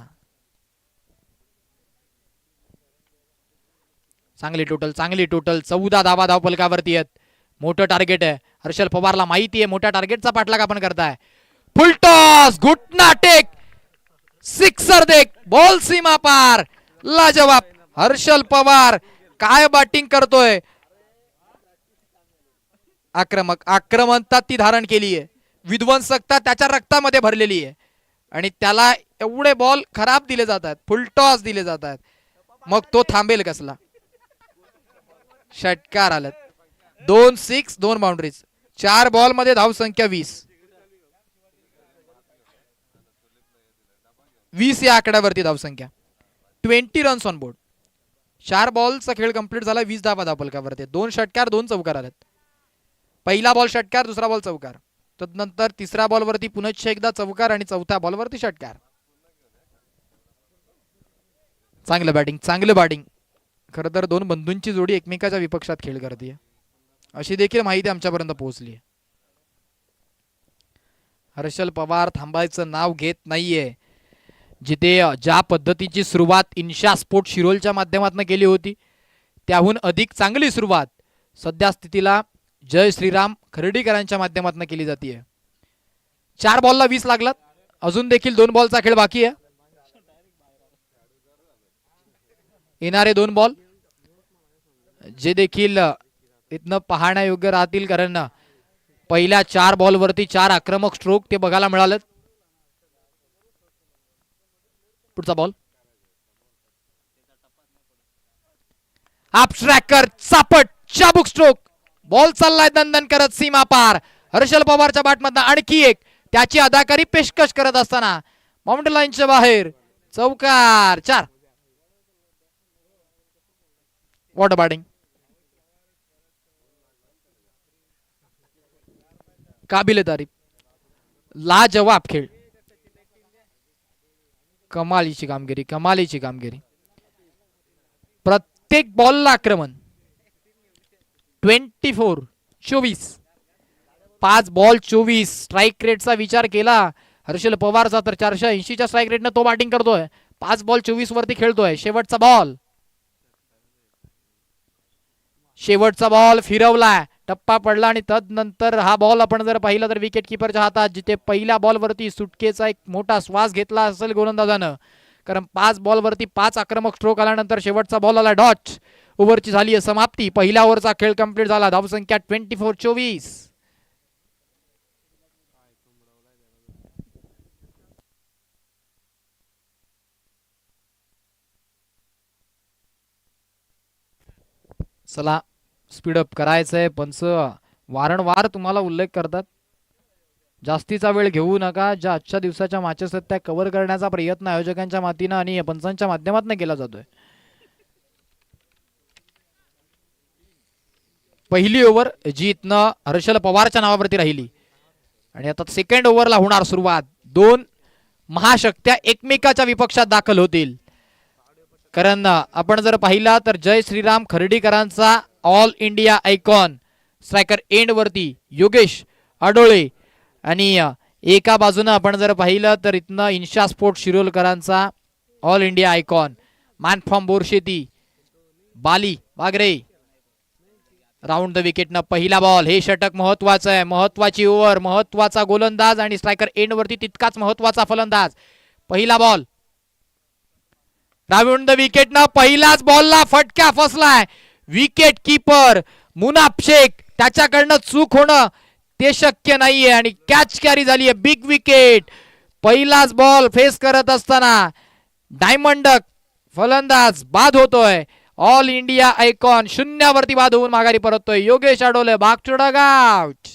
चांगली टोटल 14 धावा धावफलकावरती आहेत. मोठं टार्गेट आहे. हर्षल पवारला माहिती आहे मोठ्या टार्गेटचा पाठलाग आपण करताय. फुलटॉस. घुटना टेक. सिक्सर देख. बॉल सीमा पार. लाजवाब. हर्षल पवार काय बॅटिंग करतोय. आक्रमकता ती धारण केली आहे. विध्वंसकता त्याच्या रक्तामध्ये भरलेली आहे आणि त्याला एवढे बॉल खराब दिले जातात, फुलटॉस दिले जातात, मग तो थांबेल कसला. षटकार आला. 2 6 2 बाउंड्रीज. 4 बॉल मध्ये धावसंख्या 20 या आकड्यावरती धावसंख्या. 20 रन्स ऑन बोर्ड. 4 बॉलचा खेळ कंप्लीट झाला. 20 धावा धावफलकावरती. 2 षटकार 2 चौकार आलेत. पहिला बॉल षटकार, दुसरा बॉल चौकार, तदनंतर तिसऱ्या बॉल वरती पुनश्च एकदा चौकार आणि चौथ्या बॉल वरती षटकार. चांगलं बॅटिंग. खरं तर 2 बंधूंची जोडी एकमेकाच्या विपक्षात खेळ करते अशी देखील माहिती आमच्यापर्यंत पोहोचली आहे. हर्षल पवार थांबायचं नाव घेत नाहीये. जिथे ज्या पद्धतीची सुरुवात इन्शा स्पोर्ट शिरोलच्या माध्यमातून केली होती त्याहून अधिक चांगली सुरुवात सध्या स्थितीला जय श्रीराम खर्डीकरांच्या माध्यमातून केली जाते. 4 बॉलला 20 लागलात. अजून देखील 2 बॉलचा खेळ बाकी आहे. येणारे 2 बॉल जे देखील इथनं पाहण्यायोग्य राहतील, कारण पहिल्या 4 बॉल वरती 4 आक्रमक स्ट्रोक ते बघायला मिळाले. पुढचा बॉल अपस्ट्रॅकर चापट चाबुक स्ट्रोक. बॉल चाललाय दणदण करत सीमा पार. हर्षल पवारच्या बॅटमधनं आणखी एक. त्याची अदाकारी पेशकश करत असताना बाउंड्री लाईनच्या बाहेर. चौकार. 4. What batting. काबिल तारीफ, लाजवाब खेळ, कमालीची कामगिरी, कमालीची कामगिरी. प्रत्येक बॉलला आक्रमण. 24 5 बॉल 24. स्ट्राईक रेटचा विचार केला हर्षल पवारचा तर 480च्या स्ट्राईक रेटनं तो बॅटिंग करतोय. 5 बॉल 24 वरती खेळतोय. शेवटचा बॉल फिरवलाय, टप्पा पडला आणि तदनंतर हा बॉल आपण जर पाहिला तर विकेट किपरच्या हातात, जिथे पहिल्या बॉल वरती सुटकेचा एक मोठा श्वास घेतला असेल गोलंदाजानं. कारण 5 बॉल वरती 5 आक्रमक स्ट्रोक आल्यानंतर शेवटचा बॉल आला डॉट. ओव्हरची झाली समाप्ती. पहिल्या ओव्हरचा खेळ कंप्लीट झाला. धावसंख्या 24. चला स्पीडअप करायचंय. पंच वारंवार तुम्हाला उल्लेख करतात, जास्तीचा वेळ घेऊ नका. ज्या आजच्या दिवसाच्या मॅचेस आहेत त्या कव्हर करण्याचा प्रयत्न आयोजकांच्या मातीनं आणि पंचांच्या माध्यमातून केला जातोय. पहिली ओव्हर जी इथनं हर्षल पवारच्या नावावरती राहिली आणि आता सेकंड ओव्हरला होणार सुरुवात. 2 महाशक्त्या एकमेकाच्या विपक्षात दाखल होतील. कारण आपण जर पाहिला तर जय श्रीराम खर्डीकरांचा all India icon striker end वरती योगेश आडोळे आणि एका बाजूने आपण जर पाहिलं तर इथनं इन्शा स्पोर्ट शिरोलकरांचा all India icon man from Borsheti Bali Wagre. Round the विकेटनं पहिला बॉल. हे षटक महत्वाचं आहे. महत्वाची ओव्हर, महत्वाचा गोलंदाज आणि स्ट्रायकर एंड वरती तितकाच महत्वाचा फलंदाज. पहिला बॉल. राऊंड द विकेटनं पहिलाच बॉलला फटका फसलाय. विकेट कीपर मुनाफ शेख, त्याच्याकडनं चूक होणं ते शक्य नाहीये आणि कॅच कॅरी झाली आहे. Big wicket. पहिलाच बॉल फेस करत असताना डायमंड फलंदाज बाद होतोय. ऑल इंडिया आयकॉन 0 वरती बाद होऊन माघारी परततोय. योगेश आडोले बाग टू डग आउट.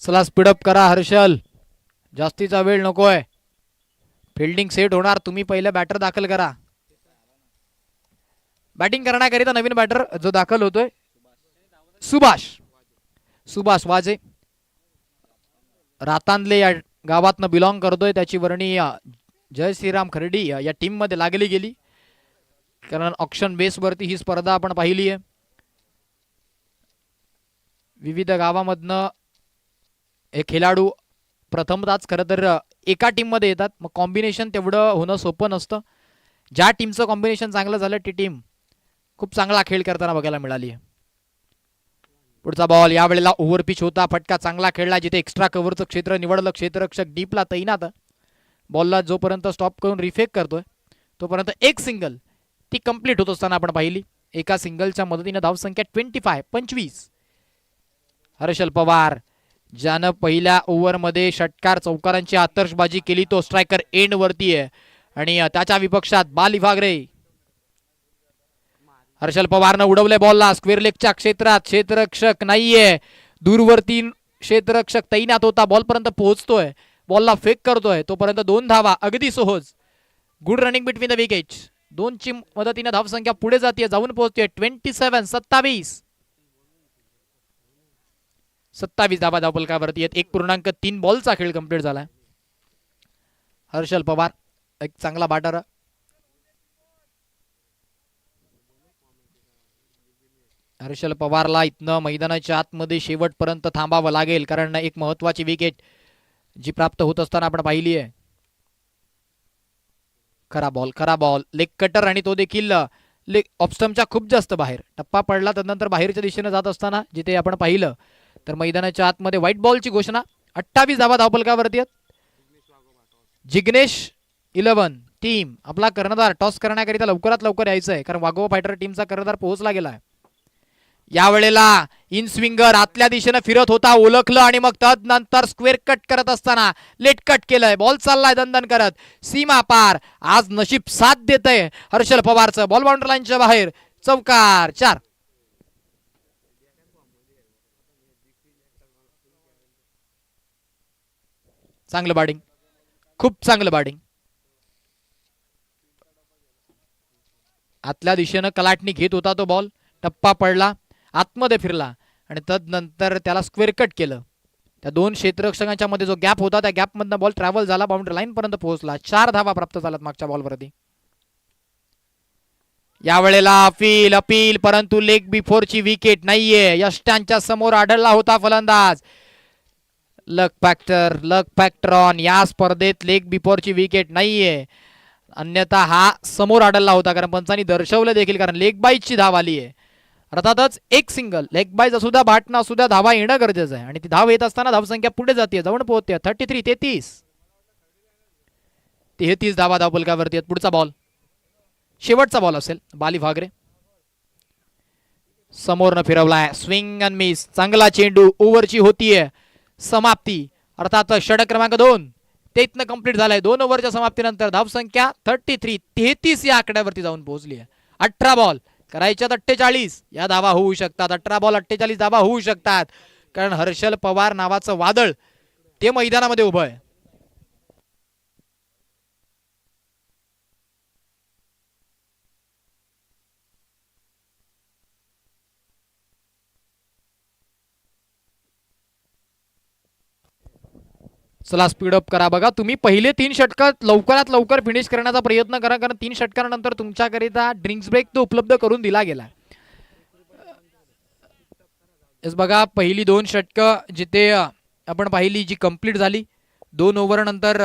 चला स्पीडअप करा हर्षल, जास्तीचा वेळ नकोय. फिल्डिंग सेट होणार. तुम्ही पहिले बॅटर दाखल करा. बॅटिंग करण्याकरिता नवीन बॅटर जो दाखल होतोय सुभाष वाजे, रातांदले या गावातनं बिलॉंग करतोय. त्याची वर्णी जय श्रीराम खर्डी या टीम मध्ये लागली गेली. कारण ऑक्शन बेस वरती ही स्पर्धा आपण पाहिली आहे. विविध गावामधनं हे खेळाडू प्रथमताच खरं तर एका टीम मध्ये येतात. मग कॉम्बिनेशन तेवढं होणं सोपं नसतं. ज्या टीमचं कॉम्बिनेशन चांगलं झालं ती टीम खूप चांगला खेळ करताना बघायला मिळाली. पुढचा बॉल यावेळेला ओव्हर पिच होता. फटका चांगला खेळला. जिथे एक्स्ट्रा कव्हरचं क्षेत्र निवडलं, क्षेत्ररक्षक डीपला तैनात. बॉलला जोपर्यंत स्टॉप करून रिफेक करतोय तोपर्यंत एक सिंगल ती कंप्लीट होत असताना आपण पाहिली. एका सिंगलच्या मदतीने धावसंख्या 25. हर्षल पवार ज्यानं पहिल्या ओव्हरमध्ये षटकार चौकारांची आतषबाजी केली तो स्ट्रायकर एंड वरती आहे आणि त्याच्या विपक्षात बाली वागरे. हर्षल पवारनं उडवले बॉलला स्क्वेअर लेगच्या क्षेत्रात. क्षेत्ररक्षक नाहीये, दूरवरती क्षेत्ररक्षक तैनात होता. बॉल पर्यंत पोहोचतोय, बॉलला फेक करतोय तोपर्यंत 2 धावा अगदी सहज. Good running between the wickets. 2ची मदतीने धावसंख्या पुढे जाते, जाऊन पोहोचते 27 धावा धावफलकावरती आहेत. 1.3 बॉलचा खेळ कंप्लीट झालाय. हर्षल पवार एक चांगला बॅटर. हर्षल पवारला इथनं मैदानाच्या आतमध्ये शेवटपर्यंत थांबावं लागेल कारण एक महत्वाची विकेट जी प्राप्त होत असताना आपण पाहिली आहे. खरा बॉल लेग कटर आणि तो देखील लेग ऑफस्टमच्या खूप जास्त बाहेर. टप्पा पडला त्यानंतर बाहेरच्या दिशेने जात असताना जिथे आपण पाहिलं तर मैदानाच्या आतमध्ये व्हाईट बॉलची घोषणा. 28 धावा धावफलकावरती आहेत. जिग्नेश 11 टीम आपला कर्णधार टॉस करण्याकरिता लवकरात लवकर यायचं आहे कारण वाघोबा फायटर टीमचा कर्णधार पोहोचला गेला आहे. यावेळेला इन स्विंगर आतल्या दिशेने फिरत होता, ओळखलं आणि मग तदनंतर स्क्वेअर कट करत असताना लेट कट केलंय. बॉल चाललाय दणदण करत सीमा पार. आज नशीब साथ देतय हर्षल पवारचं. बॉल बाउंड्री लाईनच्या बाहेर. चौकार 4. चांगलं बॅटिंग, खूप चांगलं बॅटिंग. आतल्या दिशेनं कलाटणी घेत होता तो बॉल. टप्पा पडला, आतमध्ये फिरला आणि तदनंतर त्याला स्क्वेअर कट केलं. त्या दोन क्षेत्ररक्षकांच्या मध्ये जो गॅप होता त्या गॅप मधनं बॉल ट्रॅव्हल झाला, बाउंड्री लाईन पर्यंत पोहोचला. 4 धावा प्राप्त झाल्यात मागच्या बॉलवरती. यावेळेला अपील परंतु लेग बिफोरची विकेट नाहीये. यष्टांच्या समोर आढळला होता फलंदाज. लक फॅक्टर ऑन. या स्पर्धेत लेग बिफोरची विकेट नाहीये, अन्यथा हा समोर आढळला होता. कारण पंचांनी दर्शवलं देखील, कारण लेग बाईची धाव आली आहे. अर्थातच एक सिंगल लेग बाईज असू द्या, बॅटनं असू द्या, धावा येणं गरजेचं आहे. आणि ती धाव येत असताना धावसंख्या पुढे जाते, जवळ पोहोचते. 33 धावा धावपलकावरती आहेत. पुढचा बॉल शेवटचा बॉल असेल. बाली भागरे समोरनं फिरवलाय, स्विंग अँड मिस. चांगला चेंडू, ओव्हरची होतीये समाप्ती. अर्थात षटक क्रमांक 2 तेथनं कंप्लीट झालाय. 2 ओव्हरच्या समाप्तीनंतर धावसंख्या 33 या आकड्यावरती जाऊन पोहोचली आहे. 18 बॉल करायच्यात 48. या धावा होऊ शकतात. 18 बॉल 48 धावा होऊ शकतात, कारण हर्षल पवार नावाचं वादळ ते मैदानामध्ये उभं आहे. चला स्पीडअप करा. बघा तुम्ही पहिले 3 षटकात लवकरात लवकर फिनिश करण्याचा प्रयत्न करा, कारण 3 षटकानंतर तुमच्याकरिता ड्रिंक्स ब्रेक तो उपलब्ध करून दिला गेला. बघा पहिली 2 षटकं जिथे आपण पाहिली जी कंप्लीट झाली. 2 ओव्हर नंतर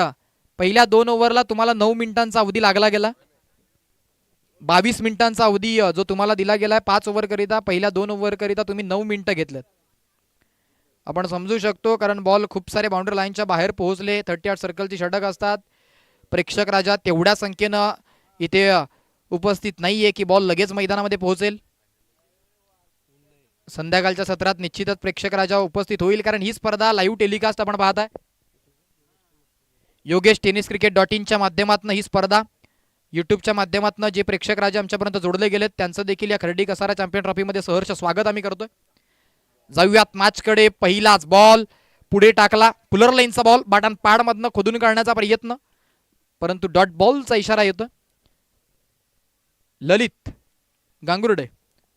पहिल्या 2 ओव्हरला तुम्हाला 9 मिनिटांचा अवधी लागला गेला. 22 मिनिटांचा अवधी जो तुम्हाला दिला गेला 5 ओव्हर करिता. पहिल्या 2 ओव्हर करिता तुम्ही 9 मिनिटं घेतलेत. आपण समजू शकतो, कारण बॉल खूप सारे बाउंड्री लाईनच्या बाहेर पोहोचले. 38 सर्कलची षटक असतात. प्रेक्षक राजा तेवढ्या संख्येनं इथे उपस्थित नाहीये की बॉल लगेच मैदानामध्ये पोहोचेल. संध्याकाळच्या सत्रात निश्चितच प्रेक्षक राजा उपस्थित होईल, कारण ही स्पर्धा लाईव्ह टेलिकास्ट आपण पाहताय. योगेश टेनिस क्रिकेट.in च्या माध्यमातून ही स्पर्धा, युट्यूबच्या माध्यमातून जे प्रेक्षक राजा आमच्यापर्यंत जोडले गेलेत त्यांचं देखील या खर्डी कसारा चॅम्पियन ट्रॉफीमध्ये सहर्ष स्वागत आम्ही करतोय. जाऊयात मॅचकडे. पहिलाच बॉल पुढे टाकला, पुलर लाईनचा बॉल. बाटन पाड मधनं खोदून काढण्याचा प्रयत्न, परंतु डॉट बॉलचा इशारा येतो. ललित गांगुर्डे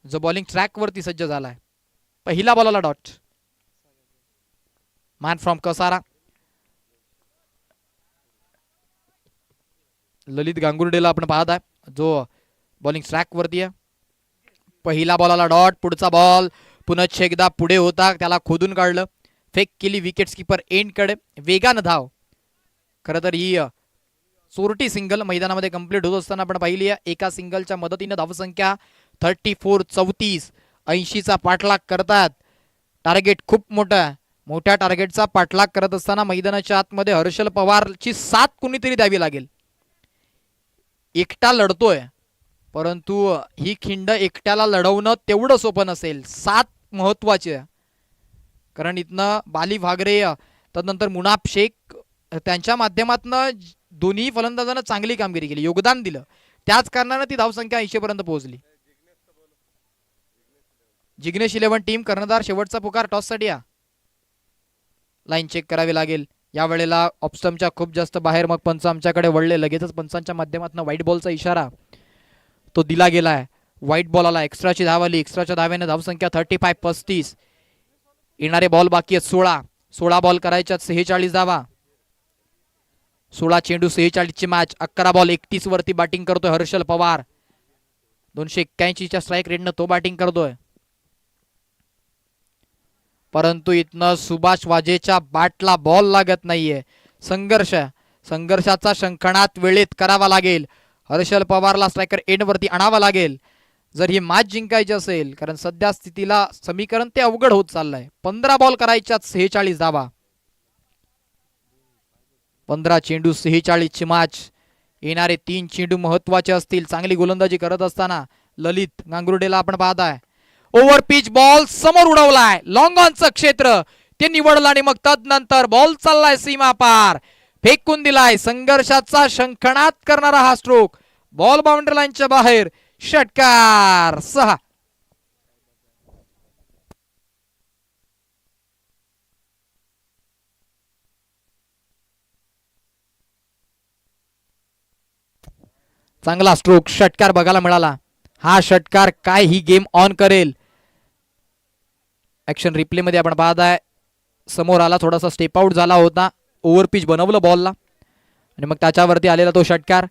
जो बॉलिंग ट्रॅक वरती सज्ज झालाय. पहिला बॉलला डॉट. मॅन फ्रॉम कसारा ललित गांगुर्डेला आपण पाहत आहे, जो बॉलिंग ट्रॅक वरती आहे. पहिला बॉलला डॉट. पुढचा बॉल पुनश्च एकदा पुढे होता, त्याला खोदून काढलं, फेक केली विकेट कीपर एंडकडे. वेगानं धाव. खरं तर ही चोरटी सिंगल मैदानामध्ये कंप्लीट होत असताना आपण पाहिली आहे. एका सिंगलच्या मदतीने धावसंख्या 34 80चा पाठलाग करतात. टार्गेट खूप मोठ्या टार्गेटचा पाठलाग करत असताना मैदानाच्या आतमध्ये हर्षल पवारची साथ कुणीतरी द्यावी लागेल. एकटा लढतोय, परंतु ही खिंड एकट्याला लढवणं तेवढं सोपं नसेल. साथ महत्वाची आहे, कारण इथनं बाली भागरे तदनंतर मुनाफ शेख त्यांच्या माध्यमातून दोन्ही फलंदाजांना चांगली कामगिरी केली, योगदान दिलं. त्याच कारणाने ती धावसंख्या 80 पर्यंत पोहोचली. जिग्नेश 11 टीम कर्णधार शेवटचा पुकार टॉससाठी या. लाईन चेक करावी लागेल. यावेळेला ऑप्स्टमच्या खूप जास्त बाहेर, मग पंच आमच्याकडे वळले. लगेचच पंचांच्या माध्यमातून व्हाईट बॉलचा इशारा तो दिला गेलाय. व्हाईट बॉल आला. एक्स्ट्राची धाव आली. एक्स्ट्राच्या धावेने धावसंख्या 35 येणारे बॉल बाकी आहेत 16 बॉल करायच्यात 46 धावा. 16 चेंडू 46 ची मॅच. 11 बॉल 31 वरती बॅटिंग करतोय हर्षल पवार. 281 च्या स्ट्राईक रेटनं तो बॅटिंग करतोय, परंतु इथनं सुभाष वाजेच्या बॅटला बॉल लागत नाहीये. संघर्षाचा शंखनाद वेळेत करावा लागेल. हर्षल पवारला स्ट्रायकर एंड वरती आणावा लागेल जर ही मॅच जिंकायची असेल, कारण सध्या स्थितीला समीकरण ते अवघड होत चाललंय. 15 बॉल करायच्यात 46 धावा. 15 चेंडू 46 ची मॅच. येणारे 3 चेंडू महत्वाचे असतील. चांगली गोलंदाजी करत असताना ललित गांगुर्डेला आपण पाहताय. ओव्हर पिच बॉल समोर उडवलाय, लॉंग ऑनचं क्षेत्र ते निवडलं आणि मग तदनंतर बॉल चाललाय सीमा पार, फेकून दिलाय. संघर्षाचा शंखनाद करणारा हा स्ट्रोक, बॉल बाउंड्री लाईनच्या बाहेर, षटकार 6. चांगला स्ट्रोक, षटकार बघायला मिळाला. हा षटकार काय ही गेम ऑन करेल. ऍक्शन रिप्ले मध्ये आपण पाहताय, समोर आला, थोडासा स्टेप आउट झाला होता, ओव्हर पिच बनवलं बॉलला आणि मग त्याच्यावरती आलेला तो षटकार.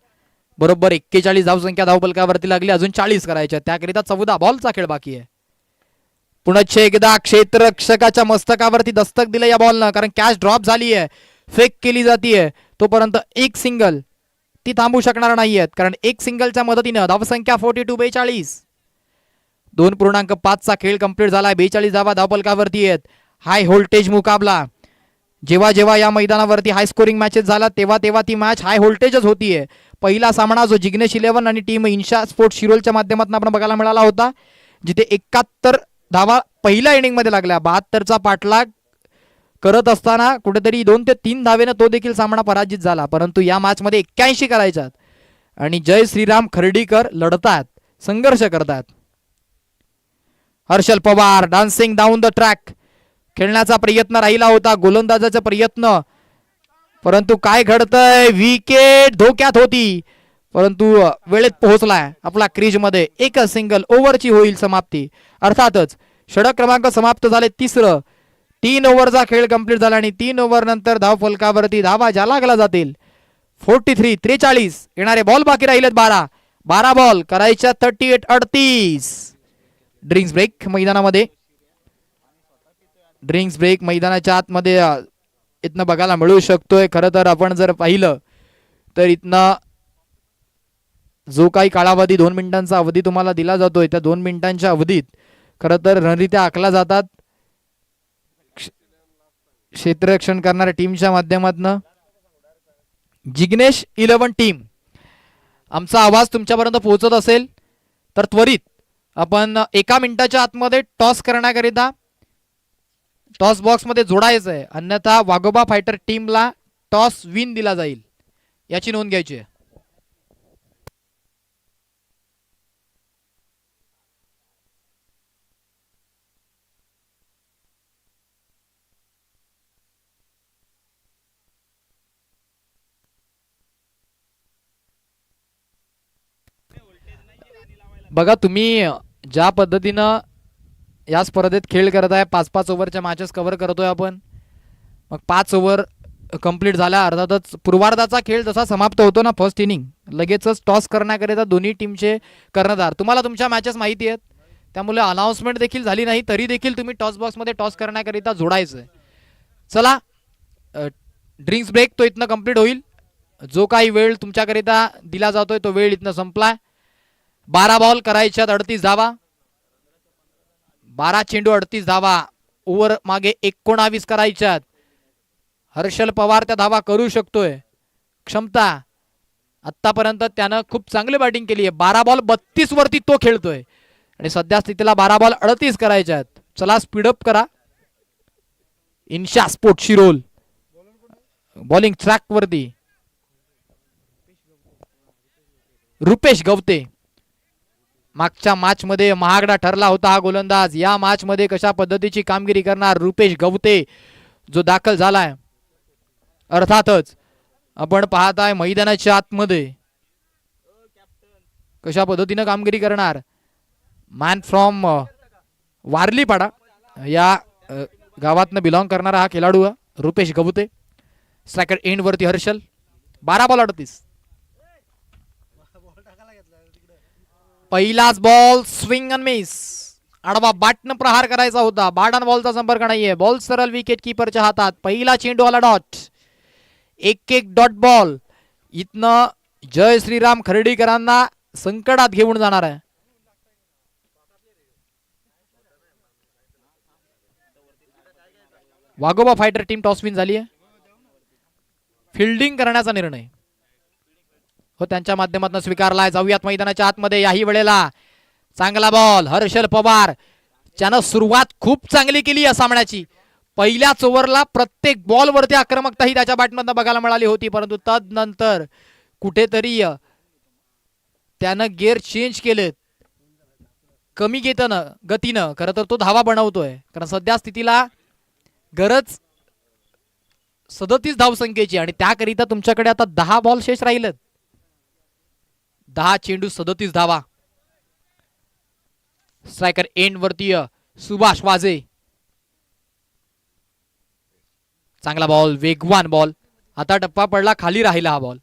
बरोबर 41 धावसंख्या धावफलकावरती लागली, अजून 40 करायच्या, त्याकरिता 14 बॉलचा खेळ बाकी आहे. पुन्हा एकदा क्षेत्ररक्षकाच्या मस्तकावरती दस्तक दिलं या बॉलनं, कारण कॅच ड्रॉप झाली आहे, फेक केली जातीये. तोपर्यंत एक सिंगल ती थांबू शकणार नाहीयेत, कारण एक सिंगलच्या मदतीनं धावसंख्या 42 2.5चा खेळ कंप्लीट झालाय. 42 धावा धावफलकावरती आहेत. हाय व्होल्टेज मुकाबला. जेव्हा जेव्हा या मैदानावरती हाय स्कोरिंग मॅचेस झाला तेव्हा तेव्हा ती मॅच हाय व्होल्टेजच होतीये. पहिला सामना जो जिग्नेश 11 आणि टीम इन्शा स्पोर्ट्स शिरोलच्या माध्यमातून आपण बघायला मिळाला होता, जिथे 71 धावा पहिल्या इनिंग मध्ये लागल्या. 72चा पाठलाग करत असताना कुठेतरी 2 ते 3 धावेनं तो देखील सामना पराजित झाला. परंतु या मॅच मध्ये 81 करायच्यात आणि जय श्रीराम खर्डीकर लढतात, संघर्ष करतात. Harshal Pawar dancing down the track, खेळण्याचा प्रयत्न राहिला होता, गोलंदाजाचा प्रयत्न, परंतु काय घडतंय, विकेट धोक्यात होती, परंतु वेळेत पोहोचलाय आपला क्रीज मध्ये. एकच सिंगल ओव्हरची होईल समाप्ती. अर्थातच षटक क्रमांक समाप्त झाले, तिसरं. 3 ओव्हरचा खेळ कंप्लीट झाला आणि 3 ओव्हर नंतर धाव फलकावरती धावा ज्या लागला जातील 43 येणारे बॉल बाकी राहिलेत 12 बॉल करायच्या 38 ड्रिंक्स ब्रेक मैदानामध्ये. ड्रिंक्स ब्रेक मैदानाच्या आतमध्ये इथनं बघायला मिळू शकतोय. खरं तर आपण जर पाहिलं तर इथनं जो काही कालावधी 2 मिनिटांचा अवधी तुम्हाला दिला जातोय, त्या 2 मिनिटांच्या अवधीत खरं तर रणरित्या आखल्या जातात क्षेत्ररक्षण करणाऱ्या टीमच्या माध्यमातून. जिग्नेश 11 टीम, आमचा आवाज तुमच्यापर्यंत पोहोचत असेल तर त्वरित आपण 1 मिनिटाच्या आतमध्ये टॉस करण्याकरिता टॉस बॉक्स मध्ये जोडायचं आहे, अन्यथा वाघोबा फायटर टीमला टॉस विन दिला जाईल, याची नोंद घ्यायची आहे. बघा तुम्ही ज्या पद्धतीनं या स्पर्धेत खेळ करत आहे, 5-5 ओव्हरच्या मॅचेस कव्हर करतोय आपण. मग 5 ओव्हर कंप्लीट झाल्या, अर्थातच पूर्वार्धाचा खेळ जसा समाप्त होतो ना, फर्स्ट इनिंग लगेचच टॉस करण्याकरिता दोन्ही टीमचे कर्णधार, तुम्हाला तुमच्या मॅचेस माहिती आहेत, त्यामुळे अनाउन्समेंट देखील झाली नाही तरी देखील तुम्ही टॉस बॉक्समध्ये टॉस करण्याकरिता जोडायचं आहे. चला, ड्रिंक्स ब्रेक तो इथनं कंप्लीट होईल. जो काही वेळ तुमच्याकरिता दिला जातोय तो वेळ इथनं संपलाय. 12 बॉल करायच्यात 38 धावा, 12 चेंडू 38 धावा, ओव्हर मागे 19 करायच्यात. हर्षल पवार त्या धावा करू शकतोय, क्षमता, आतापर्यंत त्यानं खूप चांगली बॅटिंग केली आहे. 12 बॉल 32 वरती तो खेळतोय आणि सध्या स्थितीला 12 बॉल 38 करायच्यात. चला स्पीडअप करा. इन्शा स्पोर्ट शिरोल बॉलिंग ट्रॅक वरती रुपेश गवते, मागच्या मॅच मध्ये महागडा ठरला होता हा गोलंदाज. या मॅच मध्ये कशा पद्धतीची कामगिरी करणार रुपेश गवते जो दाखल झालाय. अर्थातच आपण पाहताय मैदानाच्या आतमध्ये कशा पद्धतीने कामगिरी करणार मॅन फ्रॉम वारलीपाडा या गावातनं बिलॉंग करणारा हा खेळाडू रुपेश गवते. स्ट्रायकर एंड वरती हर्षल. 12 बॉल 38. पहिलाच बॉल स्विंग अन मिस, आडवा बॅटनं प्रहार करायचा होता, बॅट आणि बॉलचा संपर्क नाहीये, बॉल सरळ विकेट कीपरच्या हातात. पहिला चेंडू आला डॉट, एक डॉट बॉल. इथनं जय श्रीराम खर्डीकरांना संकटात घेऊन जाणार आहे. वाघोबा फायटर टीम टॉस विन झाली आहे. फिल्डिंग करण्याचा निर्णय हो त्यांच्या माध्यमातून स्वीकारलाय. जाऊयात मैदानाच्या आतमध्ये. याही वेळेला चांगला बॉल, हर्षल पवार ज्यानं सुरुवात खूप चांगली केली या सामन्याची. पहिल्याच ओव्हरला प्रत्येक बॉलवरती आक्रमकता ही त्याच्या बॅटमधनं बघायला मिळाली होती, परंतु तदनंतर कुठेतरी त्यानं गिअर चेंज केलेत, कमी गतीनं. खरं तर तो धावा बनवतोय, कारण सध्या स्थितीला गरज 37 धावसंख्येची आणि त्याकरिता तुमच्याकडे आता 10 बॉल शेष राहिलेत. 10 चेंडू 37 धावा. स्ट्रायकर एंड वरती सुभाष वाजे. चांगला बॉल, वेगवान बॉल. आता टप्पा पडला, खाली राहिला हा बॉल.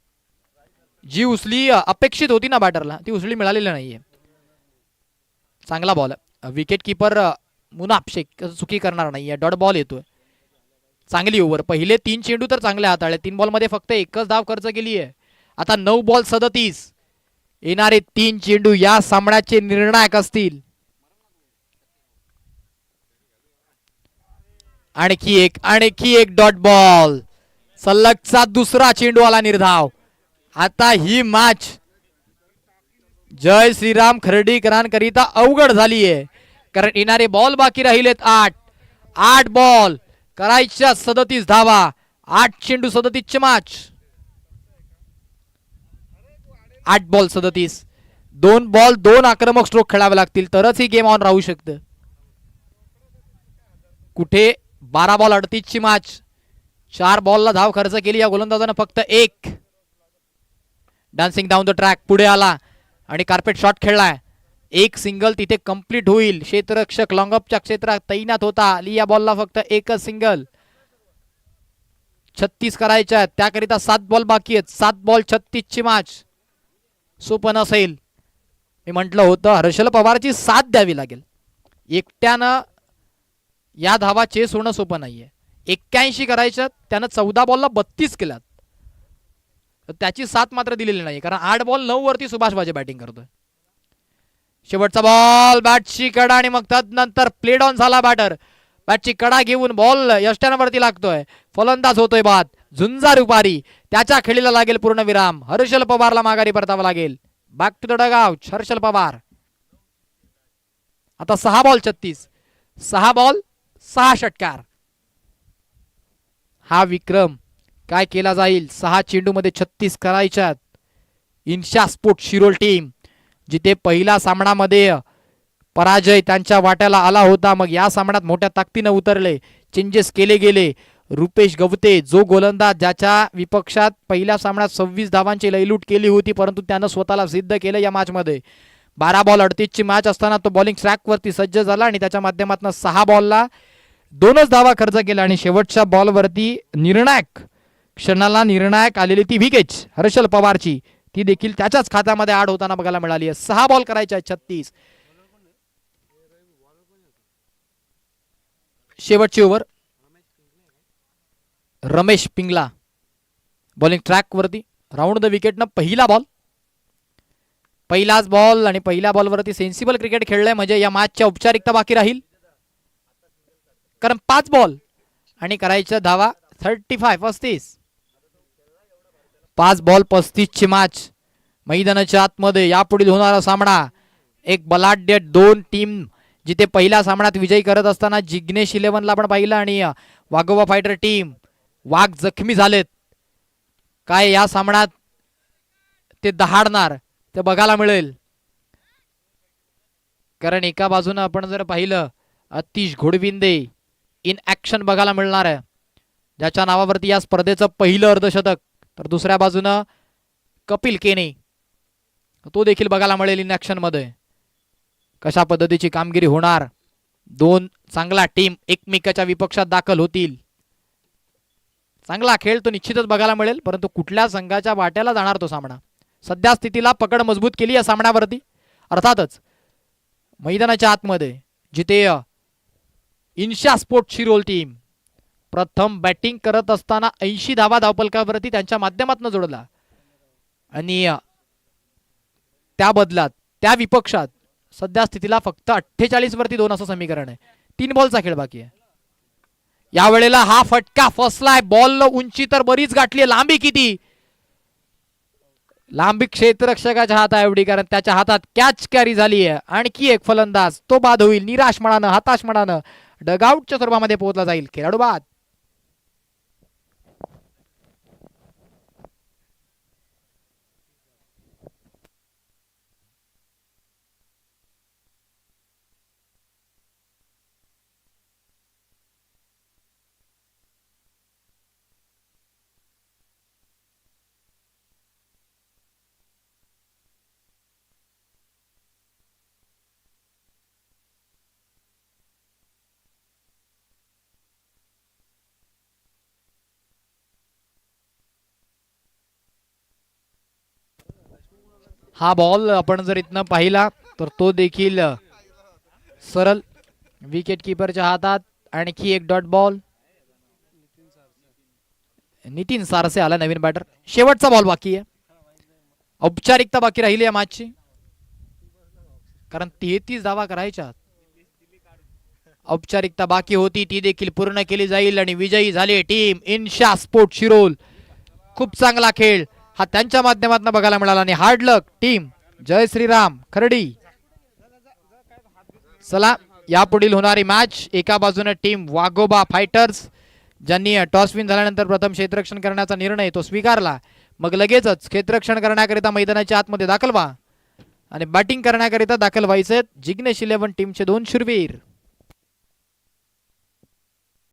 जी उचली अपेक्षित होती ना बॅटरला, ती उचली मिळालेली नाहीये. चांगला ball. Wicket keeper Munaf Shaikh चुकी करणार नाहीये. डॉट बॉल येतोय. चांगली ओव्हर. पहिले 3 चेंडू तर चांगले हाताळले. 3 बॉल मध्ये फक्त एकच धाव खर्च केली आहे. आता 9 बॉल 37. येणारे 3 चेंडू या सामन्याचे निर्णायक असतील. आणखी एक डॉट बॉल. सलगचा दुसरा चेंडू आला निर्धाव. आता ही मॅच जय श्रीराम खर्डीकरांकरिता अवघड झालीये, कारण येणारे बॉल बाकी राहिलेत 8 बॉल करायच्या 37 धावा. 8 चेंडू 37 ची मॅच. 8 बॉल 37. 2 बॉल 2 आक्रमक स्ट्रोक खेळावे लागतील तरच ही गेम ऑन राहू शकते. कुठे 12 बॉल 38 ची मॅच. 4 बॉलला धाव खर्च केली या गोलंदाजानं फक्त 1. डान्सिंग डाऊन द ट्रॅक पुढे आला आणि कार्पेट शॉट खेळलाय. एक सिंगल तिथे कंप्लीट होईल. क्षेत्ररक्षक लॉंगअपच्या क्षेत्रात तैनात होता. या बॉलला फक्त एकच सिंगल. 36 करायच्या, त्याकरिता 7 बॉल बाकी आहेत. 7 बॉल 36 ची मॅच. सोपं नसेल. मी म्हटलं होतं हर्षल पवारची साथ द्यावी लागेल. एकट्यानं या धावा चेस होणं सोपं नाहीये. 81 करायचं, त्यानं 14 बॉलला 32 केल्यात. त्याची साथ मात्र दिलेली नाही, कारण 8 बॉल 9 वरती सुभाष वाजे बॅटिंग करतोय. शेवटचा बॉल बॅटची कडा आणि मग त्यानंतर प्ले डाऊन झाला बॅटर. बॅटची कडा घेऊन बॉल यष्ट्यांवरती लागतोय. फलंदाज होतोय बाद. झुंजार उपारी. त्याच्या खेळीला लागेल पूर्णविराम. हर्षल पवारला माघारी परतावं लागेल. Back to the dugout Harshal Pawar. आता 6 बॉल 36. 6 बॉल 6 षटकार. हा विक्रम काय केला जाईल? 6 चेंडू मध्ये 36 करायच्यात. इन्शा स्पोर्ट शिरोल टीम जिथे पहिला सामनामध्ये पराजय त्यांच्या वाट्याला आला होता, मग या सामन्यात मोठ्या ताकदीने उतरले. चेंजेस केले गेले. रुपेश गवते जो गोलंदाज ज्याच्या विपक्षात पहिल्या सामन्यात 26 धावांची लयलूट केली होती, परंतु त्यानं स्वतःला सिद्ध केलं या मॅच मध्ये. 12 बॉल 38 ची मॅच असताना तो बॉलिंग ट्रॅक वरती सज्ज झाला आणि त्याच्या माध्यमातून 6 बॉलला 2च धावा खर्च केला आणि शेवटच्या बॉलवरती निर्णायक क्षणाला निर्णायक आलेली ती विकेट हर्षल पवारची, ती देखील त्याच्याच खात्यामध्ये ऍड होताना बघायला मिळाली आहे. 6 बॉल करायच्या 36. शेवटची ओव्हर. रमेश पिंगला बॉलिंग ट्रॅक वरती. राऊंड द विकेट न पहिला बॉल. पहिलाच बॉल आणि पहिल्या बॉलवरती सेन्सिबल क्रिकेट खेळलंय, म्हणजे या मॅचच्या औपचारिकता बाकी राहील. कारण 5 बॉल आणि करायच्या धावा 35. 5 बॉल 35 ची मॅच. मैदानाच्या आतमध्ये यापुढील होणारा सामना एक बलाढ्य 2 टीम जिथे पहिल्या सामन्यात विजयी करत असताना जिग्नेश 11 ला आपण पाहिलं आणि वाघोबा फायटर टीम वाघ जखमी झालेत. काय या सामन्यात ते दहाडणार ते बघायला मिळेल. कारण एका बाजूने आपण जर पाहिलं अतिश घोडविंदे इन ऍक्शन बघायला मिळणार आहे, ज्याच्या नावावरती या स्पर्धेचं पहिलं अर्धशतक. तर दुसऱ्या बाजूनं कपिल केने, तो देखील बघायला मिळेल इन ऍक्शन मध्ये. कशा पद्धतीची कामगिरी होणार. 2 चांगला टीम एकमेकाच्या विपक्षात दाखल होतील. चांगला खेळ तो निश्चितच बघायला मिळेल, परंतु कुठल्या संघाच्या वाट्याला जाणार तो सामना. सध्या स्थितीला पकड मजबूत केली या सामन्यावरती. अर्थातच मैदानाच्या आतमध्ये जिथे इन्शा स्पोर्ट शिरोल टीम प्रथम बॅटिंग करत असताना 80 धावा धावपलकावरती त्यांच्या माध्यमातून जोडला आणि त्या बदलात त्या विपक्षात सध्या स्थितीला फक्त 48 वरती 2 असं समीकरण आहे. 3 बॉलचा खेळ बाकी आहे. यावेळेला हा फटका फसलाय. बॉल उंची तर बरीच गाठली, लांबी किती. लांबी क्षेत्ररक्षकाच्या हाता एवढी, कारण त्याच्या हातात कॅच कॅरी झाली आहे. आणखी एक फलंदाज, तो बाद होईल. निराश मनानं, हताश मनानं डगआउटच्या स्वरूपामध्ये पोहोचला जाईल. खेळाडू बाद. हा बॉल आपण जर इथनं पाहिला तर तो देखील सरळ विकेट किपरच्या हातात. आणखी एक डॉट बॉल. नितीन सारसे आला नवीन बॅटर. शेवटचा बॉल बाकी आहे. औपचारिकता बाकी राहिली या मॅचची, कारण 33 धावा करायच्या. औपचारिकता बाकी होती, ती देखील पूर्ण केली जाईल आणि विजयी झाली टीम इन्शा स्पोर्ट शिरोल. खूप चांगला खेळ हा त्यांच्या माध्यमातून बघायला मिळाला आणि हार्ड लक टीम जय श्रीराम खर्डी. चला यापुढील होणारी मॅच, एका बाजूने टीम वाघोबा फायटर्स ज्यांनी टॉस विन झाल्यानंतर प्रथम क्षेत्ररक्षण करण्याचा निर्णय तो स्वीकारला, मग लगेचच क्षेत्ररक्षण करण्याकरिता मैदानाच्या आतमध्ये दाखल व्हा आणि बॅटिंग करण्याकरिता दाखल व्हायचे जिग्नेश 11 टीमचे 2 शूरवीर.